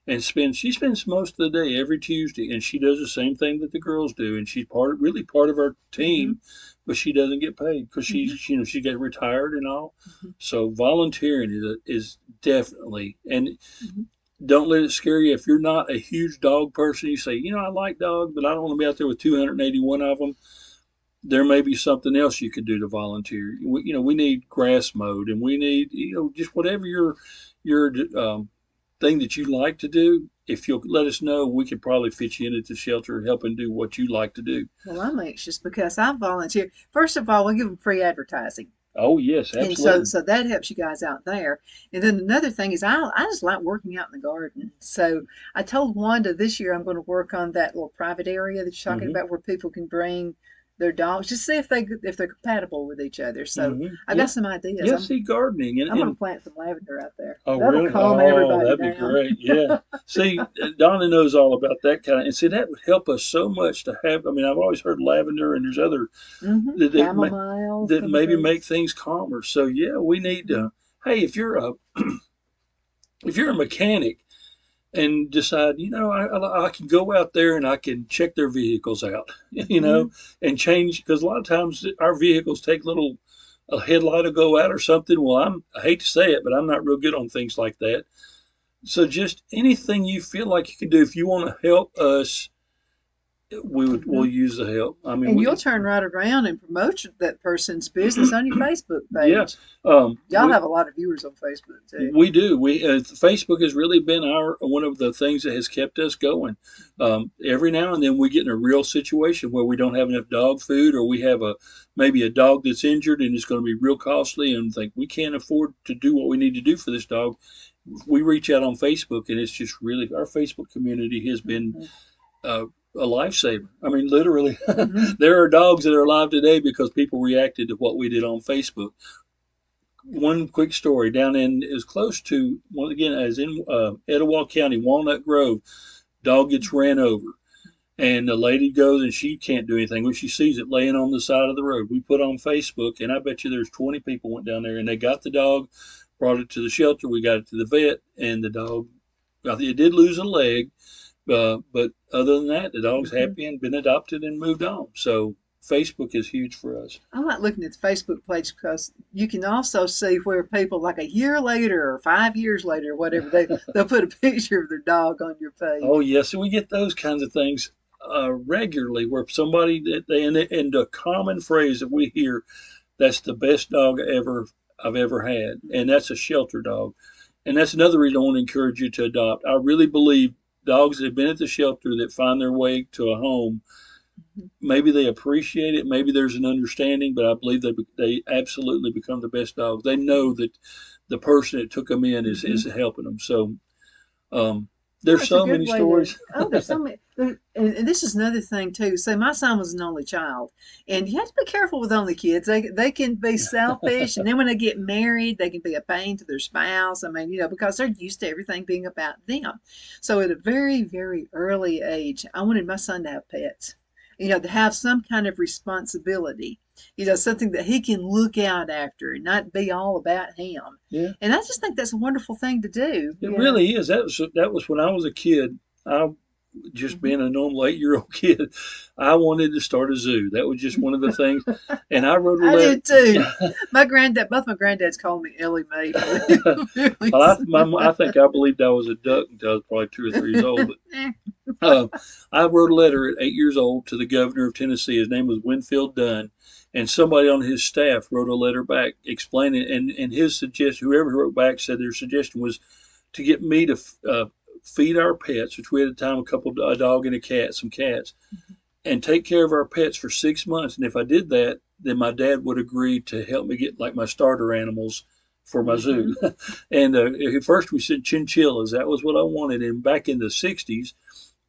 and she spends most of the day every Tuesday, and she does the same thing that the girls do, and she's really part of our Mm-hmm. team, but she doesn't get paid because Mm-hmm. she got retired and all. Mm-hmm. So volunteering is definitely, and Mm-hmm. don't let it scare you. If you're not a huge dog person, you say, I like dogs, but I don't want to be out there with 281 of them. There may be something else you could do to volunteer. We need grass mowed, and we need, just whatever your thing that you like to do. If you'll let us know, we could probably fit you in at the shelter and help and do what you like to do. Well, I'm anxious because I volunteer. First of all, we give them free advertising. Oh yes, And so absolutely. so that helps you guys out there. And then another thing is I just like working out in the garden. So I told Wanda this year I'm going to work on that little private area that you're talking Hmm. about where people can bring their dogs, just see if they're compatible with each other. So I got Yeah, some ideas. yeah. See, gardening I'm going to and plant some lavender out there. oh, That'll really? calm Oh, everybody that'd be down. great. Yeah. See, Donna knows all about that kind of, and see, that would help us so much to have. I mean, I've always heard lavender, and there's other that, Chamomile, that some of maybe those. make things calmer. So yeah, we need Hmm. to. Hey, if you're a mechanic and decide, I can go out there and I can check their vehicles out, Hmm. and change because a lot of times our vehicles take little a headlight will go out or something. Well, I hate to say it, but I'm not real good on things like that. So just anything you feel like you can do if you want to help us, we'll Hmm. use the help. I mean, And you'll turn right around and promote that person's business on your Facebook yeah, page. Y'all we have a lot of viewers on Facebook too. we do. Facebook has really been our one of the things that has kept us going. Every now and then we get in a real situation where we don't have enough dog food, or we have maybe a dog that's injured and it's going to be real costly, and think we can't afford to do what we need to do for this dog. We reach out on Facebook, and it's just really our Facebook community has been Hmm. uh, a lifesaver. I mean, literally, Hmm. there are dogs that are alive today because people reacted to what we did on Facebook. One quick story down in is close to one again as in Etowah County, Walnut Grove. Dog gets ran over, and the lady goes and she can't do anything. When she sees it laying on the side of the road, we put on Facebook, and I bet you there's 20 people went down there and they got the dog, brought it to the shelter. We got it to the vet, and the dog, it did lose a leg, but other than that, the dog's Hmm. happy and been adopted and moved on. So Facebook is huge for us. I like looking at the Facebook page because you can also see where people like a year later or 5 years later, or whatever, they'll put a picture of their dog on your Oh page. yes, and we get those kinds of things regularly, where somebody that they and the common phrase that we hear, that's the best dog I've ever had, and Hmm. that's a shelter dog, and that's another reason I want to encourage you to adopt. I really believe dogs that have been at the shelter that find their way to a home, maybe they appreciate it, maybe there's an understanding, but I believe they absolutely become the best dogs. They know that the person that took them in Hmm. is helping them. So um, Oh, there's it's a so good many way to. stories. Oh, there's so many. And this is another thing too. So my son was an only child, and you have to be careful with only kids. They can be selfish, and then when they get married, they can be a pain to their spouse. I mean, because they're used to everything being about them. So at a very very early age, I wanted my son to have pets. To have some kind of responsibility. Something that he can look out after and not be all about him. Yeah. And I just think that's a wonderful thing to do. It really is. That was when I was a kid. I just Mhm. being a normal 8-year-old kid. I wanted to start a zoo. That was just one of the things. And I wrote a I letter. did too. Both my granddads called me Ellie Mae for really. Well, I think I believed I was a duck until I was probably 2 or 3 years old. But I wrote a letter at 8 years old to the governor of Tennessee. His name was Winfield Dunn, and somebody on his staff wrote a letter back explaining. And his suggestion, whoever wrote back, said their suggestion was to get me to feed our pets, which we had at the time a dog and a cat, some cats, and take care of our pets for 6 months. And if I did that, then my dad would agree to help me get like my starter animals for my Mm-hmm. zoo. And at first we said chinchillas. That was what I wanted. And back in the 60s,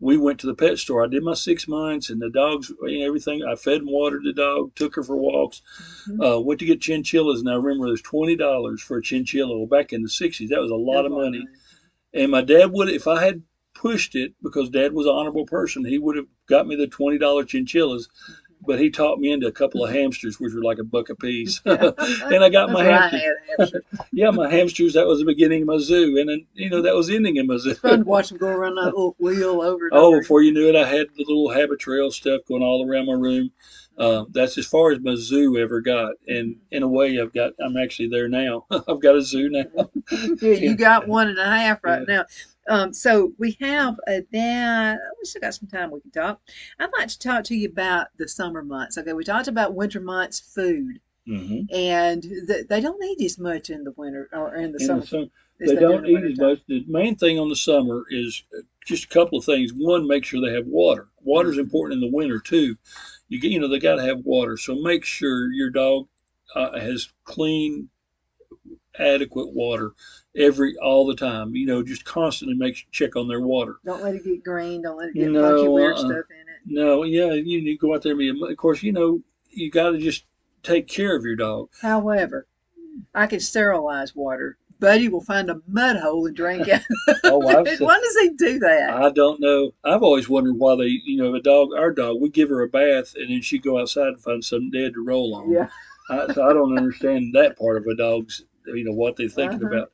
we went to the pet store. I did my 6 months, and the dogs, everything. I fed and watered the dog, took her for walks. Mm-hmm. Went to get chinchillas, and I remember it was $20 for a chinchilla. Well, back in the 60s, that was a lot That's of a lot of money. money. And my dad would, if I had pushed it because Dad was an honorable person. He would have got me the $20 chinchillas, but he taught me into a couple of hamsters, which were like $1 a piece. And I got That's my what I hamsters. had, hamsters. Yeah, my hamsters. That was the beginning of my zoo, and then that was the ending of my zoo. It's fun to watch them go around that little wheel over and Oh, over. before you knew it, I had the little habit trail stuff going all around my room. That's as far as my zoo ever got, and in a way, I'm actually there now. I've got a zoo now. Yeah, you got 1.5 right Yeah. now. So we have that. We still got some time we can talk. I'd like to talk to you about the summer months. Okay, we talked about winter months food, Hmm. and they don't eat as much in the winter or in the In the summer summer, as they they do in don't the eat winter as time. much. The main thing on the summer is just a couple of things. One, make sure they have water. Water's important in the winter too. They got to have water. So make sure your dog has clean, adequate water all the time. Just constantly check on their water. Don't let it get green. Don't let it get funky, No, weird stuff in it. no, yeah, you need to go out there and of course, you got to just take care of your dog. However, I can sterilize water. Buddy will find a mud hole and drink out Oh, of it. Why does he do that? I don't know. I've always wondered why our dog, we give her a bath and then she'd go outside and find something dead to roll on. Yeah. So I don't understand that part of a dog's, what they're thinking Uh-huh.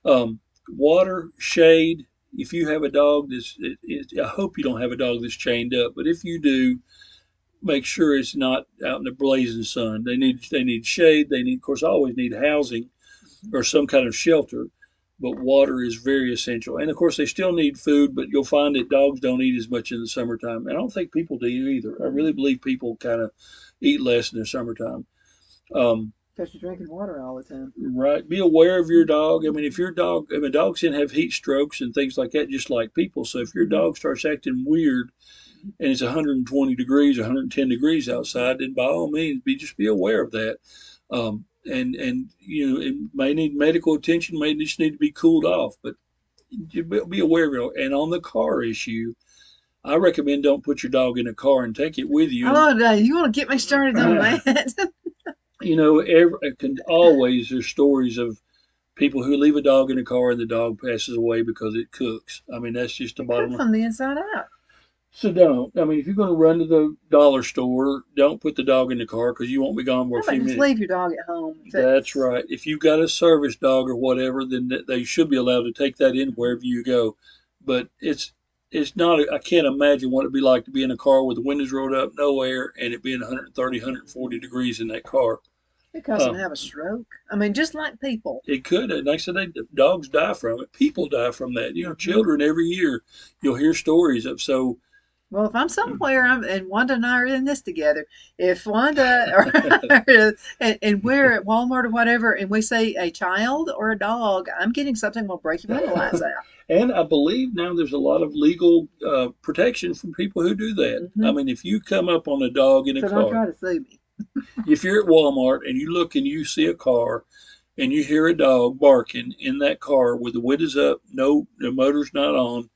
about. Water, shade. If you have a dog I hope you don't have a dog that's chained up, but if you do, make sure it's not out in the blazing sun. They need shade. Of course, always need housing or some kind of shelter, but water is very essential. And of course, they still need food, but you'll find that dogs don't eat as much in the summertime. And I don't think people do either. I really believe people kind of eat less in the summertime. Because you're drinking water all the time. Right. Be aware of your dog. I mean, dogs can have heat strokes and things like that, just like people. So if your dog starts acting weird and it's 120 degrees, 110 degrees outside, then by all means, be aware of that. And it may need medical attention, may just need to be cooled off, but be aware of it. And on the car issue, I recommend don't put your dog in a car and take it with you. Oh, no, you want to get me started on that? There's stories of people who leave a dog in a car and the dog passes away because it cooks. I mean, that's just the bottom line. From the inside out. So don't. I mean, if you're going to run to the dollar store, don't put the dog in the car because you won't be gone for a few Just minutes. leave your dog at home. That's right. If you've got a service dog or whatever, then they should be allowed to take that in wherever you go. But it's not. I can't imagine what it'd be like to be in a car with the windows rolled up, no air, and it being 130, 140 degrees in that car. It causes them to have a stroke. I mean, just like people. It could. And like I said, dogs die from it. People die from that. Children every year, you'll hear stories of. So, well, if I'm somewhere and Wanda and I are in this together, if Wanda and we're at Walmart or whatever, and we say a child or a dog, I'm getting something will break your window lights out. And I believe now there's a lot of legal protection from people who do that. Mm-hmm. I mean, if you come up on a dog in a car, don't try to sue me. If you're at Walmart and you look and you see a car and you hear a dog barking in that car with the windows up, no, the motor's not on,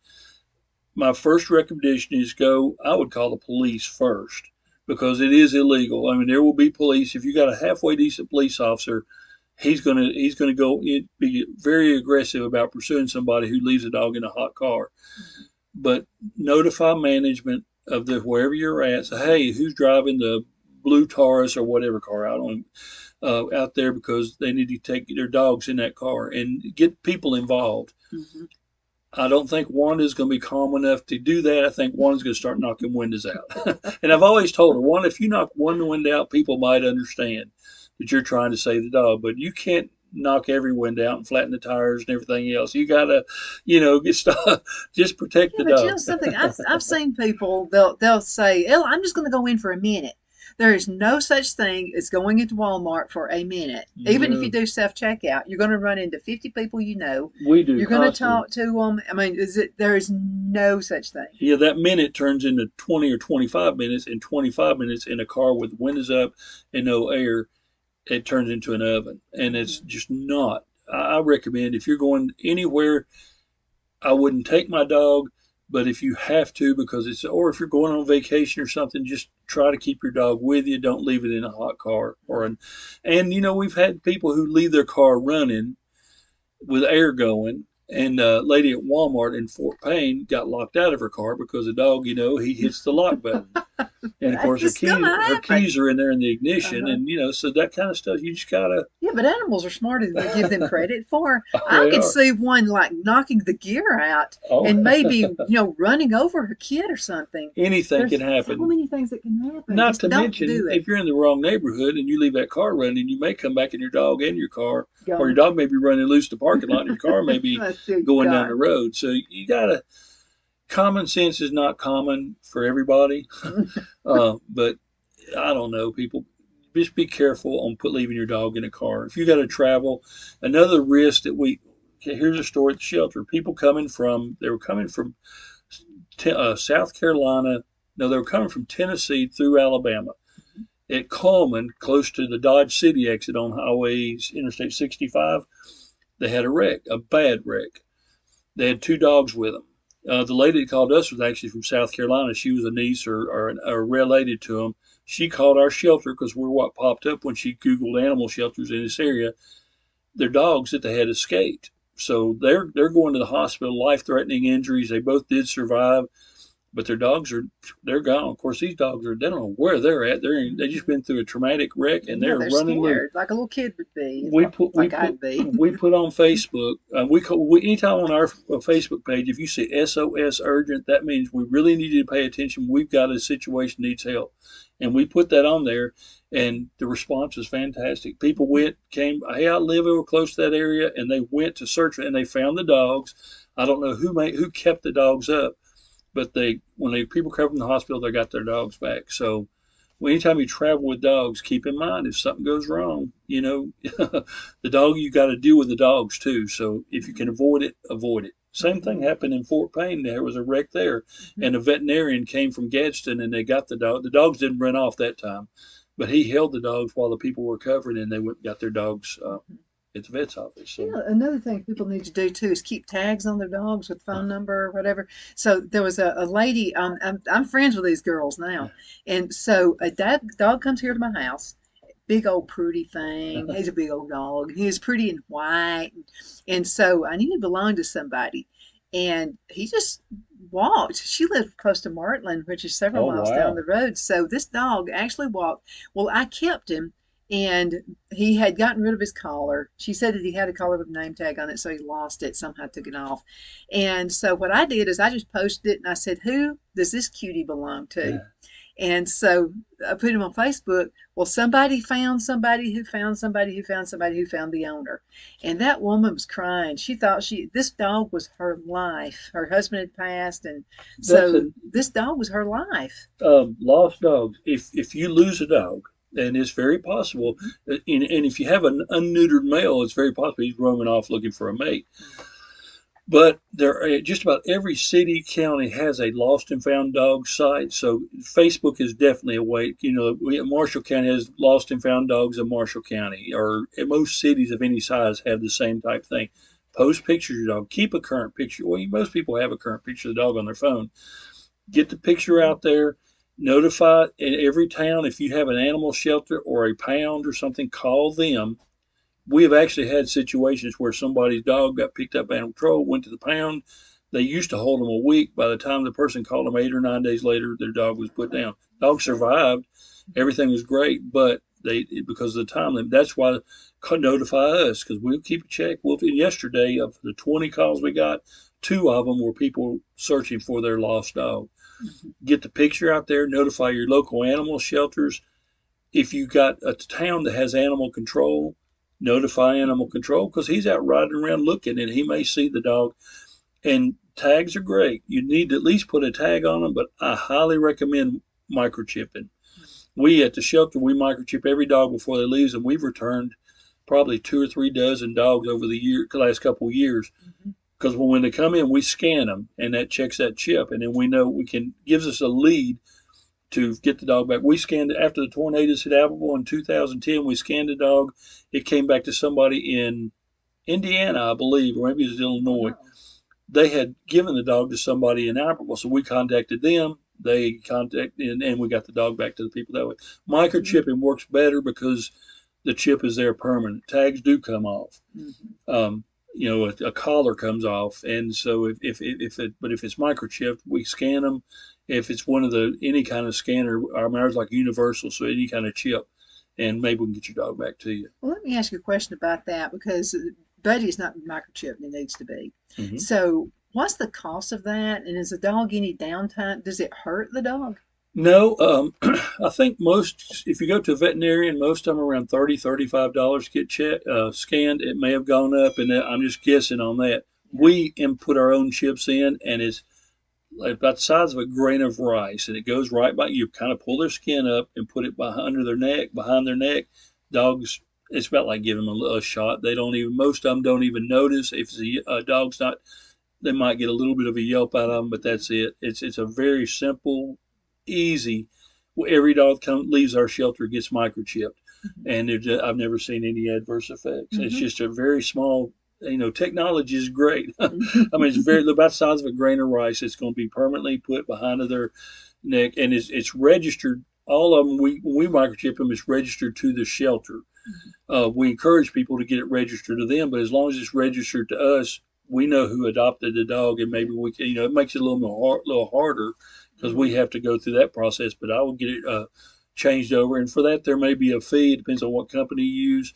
my first recommendation is I would call the police first because it is illegal. I mean, there will be police. If you got a halfway decent police officer, he's gonna be very aggressive about pursuing somebody who leaves a dog in a hot car. But notify management of wherever you're at. So, hey, who's driving the blue Taurus or whatever car out there because they need to take their dogs in that car and get people involved. Mm-hmm. I don't think Wanda's going to be calm enough to do that. I think Wanda's going to start knocking windows out. And I've always told her, Wanda, if you knock one window out, people might understand that you're trying to save the dog, but you can't knock every window out and flatten the tires and everything else. You got to, get stuff, just protect the but dog. You know something? I've seen people, they'll say, I'm just going to go in for a minute. There is no such thing as going into Walmart for a minute. Even if you do self-checkout, you're going to run into 50 people you know. We do. You're going to talk to them. I mean, there is no such thing. Yeah, that minute turns into 20 or 25 minutes, and 25 minutes in a car with windows up and no air, it turns into an oven. And it's just not. I recommend if you're going anywhere, I wouldn't take my dog. But if you have to, or if you're going on vacation or something, just try to keep your dog with you. Don't leave it in a hot car and we've had people who leave their car running with air going And a lady at Walmart in Fort Payne got locked out of her car because the dog, he hits the lock button. And of course, It's gonna her happen. keys are in there in the ignition, Uh-huh. and so that kind of stuff you just gotta. Yeah, but animals are smarter than we give them credit for. Oh, I they could are. see one like knocking the gear out Oh, and maybe, running over her kid or something. anything There's can so happen. many things that can happen. Not Just to don't mention, do it. if you're in the wrong neighborhood and you leave that car running, you may come back and your dog and your car, or your Gone. dog may be running loose to the parking lot, and your car may be That's good going down God. the road. So you gotta. Common sense is not common for everybody, but I don't know, people. Just be careful on leaving your dog in a car. If you got to travel, another risk that here's a story at the shelter. They were coming from South Carolina. No, they were coming from Tennessee through Alabama. At Coleman, close to the Dodge City exit on Interstate 65, they had a bad wreck. They had two dogs with them. The lady that called us was actually from South Carolina. She was a niece or related to them. She called our shelter because we're what popped up when she Googled animal shelters in this area. Their dogs that they had escaped. So they're going to the hospital, life-threatening injuries. They both did survive, but they're gone. Of course, these dogs they don't know where they're at. They just been through a traumatic wreck and Yeah, they're they're running loose. scared, like a little kid would be, We put we like put I'd be. we put on Facebook. Anytime on our Facebook page, if you see SOS urgent, that means we really need you to pay attention. We've got a situation needs help, and we put that on there. And the response was fantastic. People came. Hey, I live over close to that area, and they went to search and they found the dogs. I don't know who kept the dogs up, but people come from the hospital, they got their dogs back. So anytime you travel with dogs, keep in mind if something goes wrong, the dog, you got to deal with the dogs too. So if you can avoid it, avoid it. Same thing happened in Fort Payne. There was a wreck there, and a veterinarian came from Gadsden, and they got the dog. The dogs didn't run off that time, but he held the dogs while the people were covered, and they went and got their dogs at the vet's office. So. Yeah, another thing people need to do too is keep tags on their dogs with phone number or whatever. So there was a lady. I'm friends with these girls now, and so a dog comes here to my house. Big old pretty thing. He's a big old dog. He was pretty and white, and so I knew he belonged to somebody. And he just walked. She lived close to Martland, which is several Oh miles down wow! the road. So this dog actually walked. Well, I kept him, and he had gotten rid of his collar. She said that he had a collar with a name tag on it, so he lost it. Somehow took it off. And so what I did is I just posted it and I said, "Who does this cutie belong to?" And so I put him on Facebook. Well, somebody found somebody who found somebody who found somebody who found the owner. And that woman was crying. She thought this dog was her life. Her husband had passed, and That's so this dog was her life. lost dogs. If you lose a dog, and it's very possible, and if you have an unneutered male, it's very possible he's roaming off looking for a mate. But just about every city, county has a lost and found dog site. So Facebook is definitely a way. Marshall County has lost and found dogs in Marshall County, or most cities of any size have the same type thing. Post pictures of your dog. Keep a current picture. Well, most people have a current picture of the dog on their phone. Get the picture out there. Notify in every town if you have an animal shelter or a pound or something. Call them. We have actually had situations where somebody's dog got picked up by animal control, went to the pound. They used to hold them a week. By the time the person called them 8 or 9 days later, their dog was put down. Dog survived. Everything was great, but because of the time limit. That's why notify us, because we'll keep a check. Yesterday, of the 20 calls we got, 2 of them were people searching for their lost dog. Get the picture out there. Notify your local animal shelters. If you got a town that has animal control, notify animal control, because he's out riding around looking and he may see the dog. And tags are great. You need to at least put a tag on them, but I highly recommend microchipping. We at the shelter, we microchip every dog before they leave, and we've returned probably 2 or 3 dozen dogs over the last couple of years. Because when they come in, we scan them, and that checks that chip, and then we know gives us a lead to get the dog back. We scanned it after the tornadoes hit Abbeville in 2010. We scanned the dog. It came back to somebody in Indiana, I believe, or maybe it was Illinois. They had given the dog to somebody in Abbeville, so we contacted them. They contacted, and we got the dog back to the people that way. Microchipping works better because the chip is there permanent. Tags do come off. a collar comes off, and so if it's microchipped, we scan them. If it's one of the any kind of scanner, ours like universal, so any kind of chip, and maybe we can get your dog back to you. Well, let me ask you a question about that because Buddy's not microchipped and it needs to be. Mm-hmm. So, what's the cost of that? And is the dog any downtime? Does it hurt the dog? No, I think most, if you go to a veterinarian, most of them are around $30, $35 to get scanned. It may have gone up, and I'm just guessing on that. Yeah. We input our own chips in, and it's about the size of a grain of rice, and it goes right by you. Kind of pull their skin up and put it under their neck, behind their neck. Dogs, it's about like giving them a shot. They don't even, most of them don't even notice if a dog's not. They might get a little bit of a yelp out of them, but that's it. It's a very simple, easy. Every dog leaves our shelter gets microchipped, and I've never seen any adverse effects. It's just a very small. Technology is great. I mean, it's about the size of a grain of rice. It's going to be permanently put behind their neck, and it's registered. All of them, when we microchip them, it's registered to the shelter. We encourage people to get it registered to them, but as long as it's registered to us, we know who adopted the dog, and maybe we can, it makes it a little harder because we have to go through that process. But I will get it changed over, and for that there may be a fee. It depends on what company you use,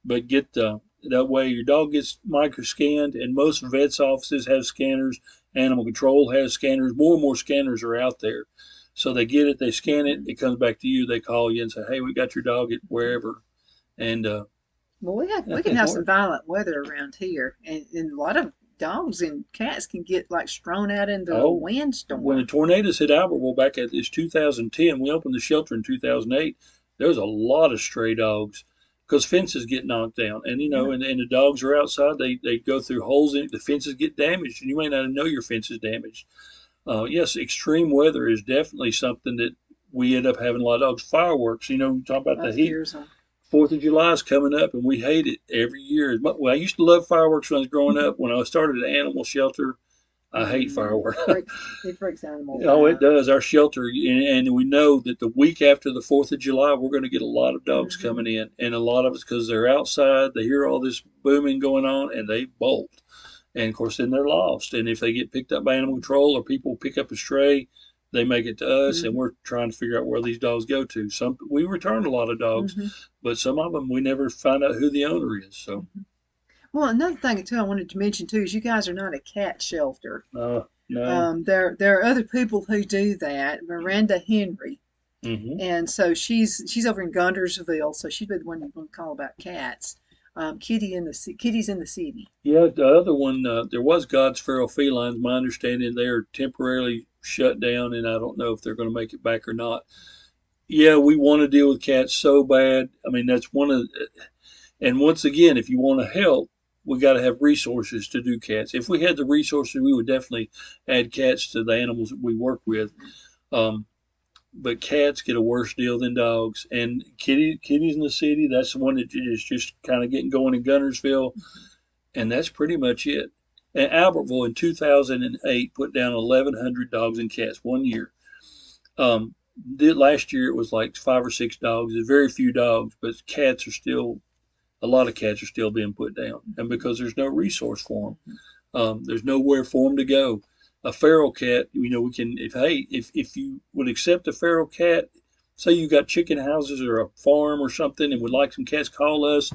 but get that way your dog gets micro scanned, and most vets offices have scanners. Animal control has scanners. More and more scanners are out there, so they get it, they scan it, it comes back to you. They call you and say, "Hey, we got your dog at wherever," and well, we can have some violent weather around here, and a lot of dogs and cats can get like strewn out in the windstorm. When the tornadoes hit Albertville back at this 2010, we opened the shelter in 2008. There was a lot of stray dogs because fences get knocked down, and and the dogs are outside. They go through holes in it. The fences get damaged, and you may not know your fence is damaged. Yes, extreme weather is definitely something that we end up having a lot of dogs. Fireworks, talk about the heat. 4th of July is coming up, and we hate it every year. Well, I used to love fireworks when I was growing up. When I started an animal shelter, I hate fireworks. It breaks animals. Oh, it does. Our shelter, and we know that the week after the 4th of July, we're going to get a lot of dogs coming in, and a lot of it's because they're outside. They hear all this booming going on, and they bolt. And, of course, then they're lost. And if they get picked up by animal control or people pick up a stray, they make it to us, and we're trying to figure out where these dogs go to. We return a lot of dogs, but some of them we never find out who the owner is. So, well, another thing too I wanted to mention too is you guys are not a cat shelter. No. There are other people who do that. Miranda Henry, and so she's over in Guntersville, so she'd be the one you're going to call about cats. Kitty's in the city. Yeah, the other one, there was God's Feral Felines. My understanding, they are temporarily shut down, and I don't know if they're going to make it back or not. Yeah, we want to deal with cats so bad. I mean, that's one of, and once again, if you want to help, we got to have resources to do cats. If we had the resources, we would definitely add cats to the animals that we work with. But cats get a worse deal than dogs. And kitties in the city, that's the one that is just kind of getting going in Guntersville. And that's pretty much it. And Albertville in 2008 put down 1,100 dogs and cats 1 year. Last year it was like 5 or 6 dogs. There's very few dogs, but a lot of cats are still being put down. And because there's no resource for them, there's nowhere for them to go. A feral cat, we can, if you would accept a feral cat, say you got chicken houses or a farm or something and would like some cats, call us.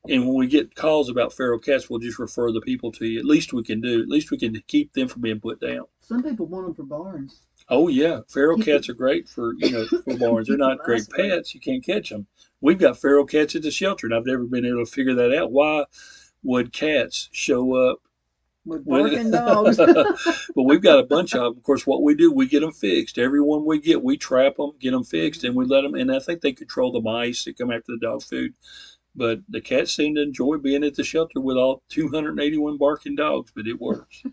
And when we get calls about feral cats, we'll just refer the people to you. At least we can keep them from being put down. Some people want them for barns. Oh yeah, feral cats are great for for barns. They're not great pets. You can't catch them. We've got feral cats at the shelter, and I've never been able to figure that out. Why would cats show up with barking dogs? But we've got a bunch of them. Of course, what we do, we get them fixed. Every one we get, we trap them, get them fixed, and we let them. And I think they control the mice that come after the dog food. But the cats seem to enjoy being at the shelter with all 281 barking dogs. But it works.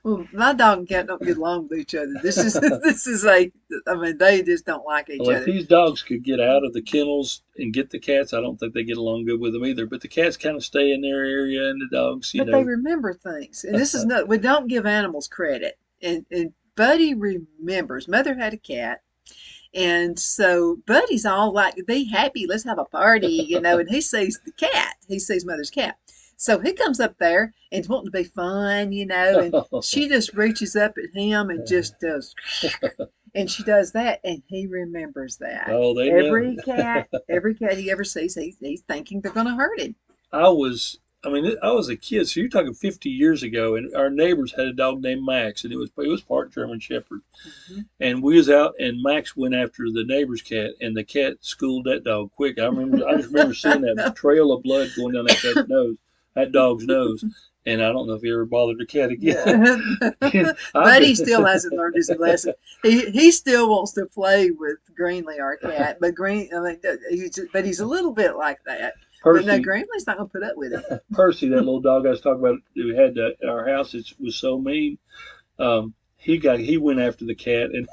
Well, my dog and cat don't get along with each other. They just don't like each other. If these dogs could get out of the kennels and get the cats, I don't think they get along good with them either. But the cats kind of stay in their area, and the dogs, But they remember things. And this is we don't give animals credit. And Buddy remembers. Mother had a cat. And so Buddy's all like, be happy, let's have a party, and he sees the cat. He sees Mother's cat. So he comes up there and wanting to be fun, and she just reaches up at him and just does, and she does that, and he remembers that. Oh, they know. Every cat he ever sees, he's thinking they're going to hurt him. I was, I mean, I was a kid, so you're talking 50 years ago, and our neighbors had a dog named Max, and it was part German Shepherd, and we was out, and Max went after the neighbor's cat, and the cat schooled that dog quick. I just remember seeing that trail of blood going down that dog's nose, and I don't know if he ever bothered the cat again. But he still hasn't learned his lesson. He still wants to play with Greenlee, our cat, but he's a little bit like that. Percy, but no, Greenlee's not going to put up with it. Percy, that little dog I was talking about, who had at our house, it was so mean. He went after the cat, and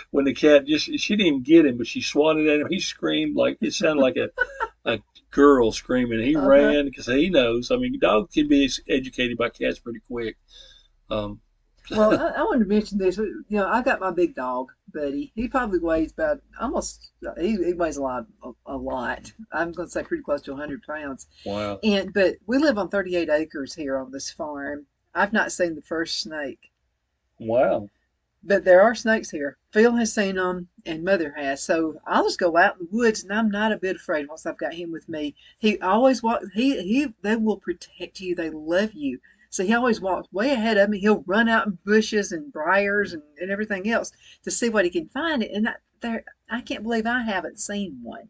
when the cat she didn't even get him, but she swatted at him. He screamed like it sounded like a girl screaming. He ran because he knows. I mean, dogs can be educated by cats pretty quick. Well, I wanted to mention this. I got my big dog, Buddy. He probably weighs about almost. He weighs a lot. I'm going to say pretty close to 100 pounds. Wow. But we live on 38 acres here on this farm. I've not seen the first snake. Walk. But there are snakes here. Phil has seen them, and Mother has. So I'll just go out in the woods, and I'm not a bit afraid once I've got him with me. He always walks. They will protect you. They love you. So he always walks way ahead of me. He'll run out in bushes and briars and everything else to see what he can find. And I can't believe I haven't seen one.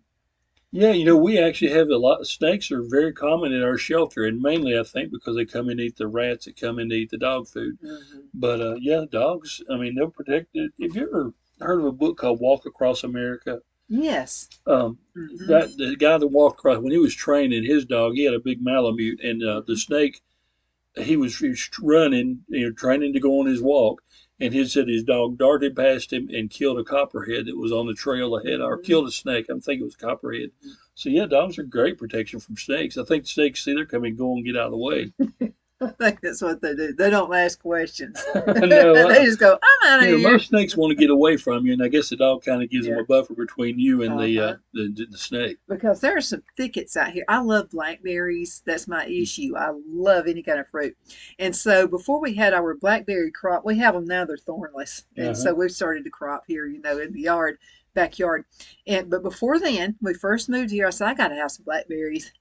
Yeah, we actually have a lot of snakes are very common in our shelter, and mainly I think because they come and eat the rats that come in to eat the dog food. Mm-hmm. But yeah, dogs, I mean, they're protected. Have you ever heard of a book called Walk Across America? Yes. That the guy that walked across, when he was training his dog, he had a big Malamute, and the snake, he was running, training to go on his walk, and he said his dog darted past him and killed a copperhead that was on the trail ahead, or killed a snake. I'm thinking it was a copperhead. So yeah, dogs are great protection from snakes. I think snakes see they're coming, go and get out of the way. I think that's what they do. They don't ask questions. No, they just go, I'm out of here. Most snakes want to get away from you, and I guess the dog kind of gives them a buffer between you and the snake. Because there are some thickets out here. I love blackberries. That's my issue. I love any kind of fruit. And so before we had our blackberry crop, we have them now, they're thornless. And so we've started to crop here, in the backyard. But before then, when we first moved here, I said, I got to have some blackberries.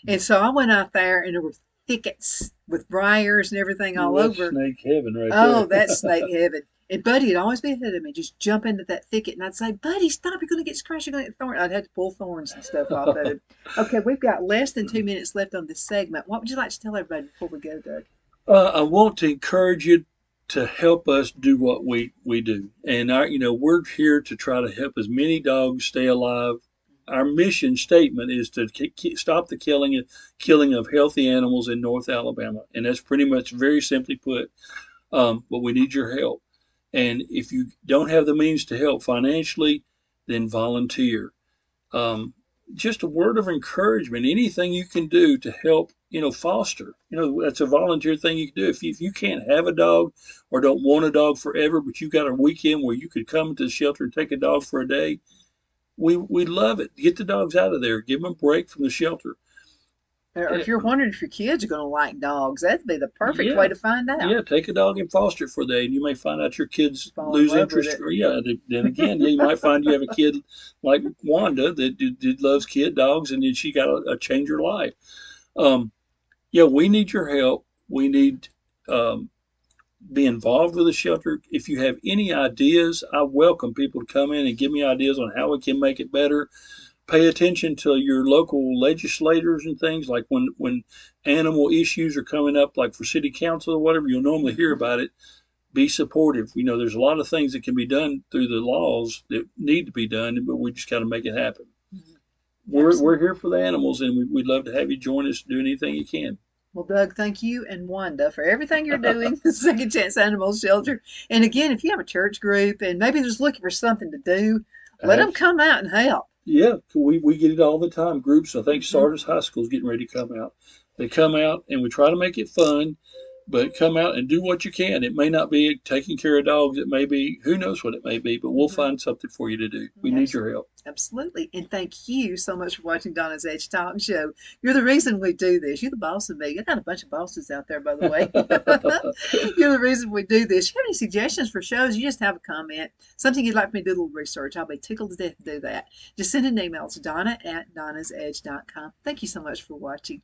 And so I went out there, and there were thickets with briars and everything all over. Snake heaven right there. Oh, that's snake heaven. And Buddy would always be ahead of me, just jump into that thicket. And I'd say, Buddy, stop, you're going to get scratched, you're going to get thorns. I'd have to pull thorns and stuff off of him. Okay, we've got less than 2 minutes left on this segment. What would you like to tell everybody before we go, Doug? I want to encourage you to help us do what we do. And we're here to try to help as many dogs stay alive. Our mission statement is to stop the killing of healthy animals in North Alabama, and that's pretty much very simply put. But we need your help, and if you don't have the means to help financially, then volunteer. Just a word of encouragement. Anything you can do to help, foster. That's a volunteer thing you can do. If you can't have a dog or don't want a dog forever, but you've got a weekend where you could come to the shelter and take a dog for a day. We love it. Get the dogs out of there. Give them a break from the shelter. Or if you're wondering if your kids are going to like dogs, that'd be the perfect way to find out. Yeah, take a dog and foster it for a day, and you may find out your kids lose interest. Or then again, you might find you have a kid like Wanda that loves dogs, and then she got a change her life. We need your help. We need be involved with the shelter. If you have any ideas, I welcome people to come in and give me ideas on how we can make it better. Pay attention to your local legislators and things, like when animal issues are coming up, like for city council or whatever, you'll normally hear about it. Be supportive. There's a lot of things that can be done through the laws that need to be done, but we just got to make it happen. We're here for the animals, and we'd love to have you join us, do anything you can. Well, Doug, thank you and Wanda for everything you're doing, the Second Chance Animal Shelter. And again, if you have a church group and maybe just looking for something to do, let them come out and help. Yeah, we get it all the time. Groups, I think Sardis High School is getting ready to come out. They come out, and we try to make it fun, But come out and do what you can. It may not be taking care of dogs. It may be, who knows what it may be, but we'll find something for you to do. We need your help. Absolutely. And thank you so much for watching Donna's Edge Talk Show. You're the reason we do this. You're the boss of me. I got a bunch of bosses out there, by the way. You're the reason we do this. If you have any suggestions for shows, you just have a comment, something you'd like me to do a little research, I'll be tickled to death to do that. Just send an email to Donna at donnasedge.com. Thank you so much for watching.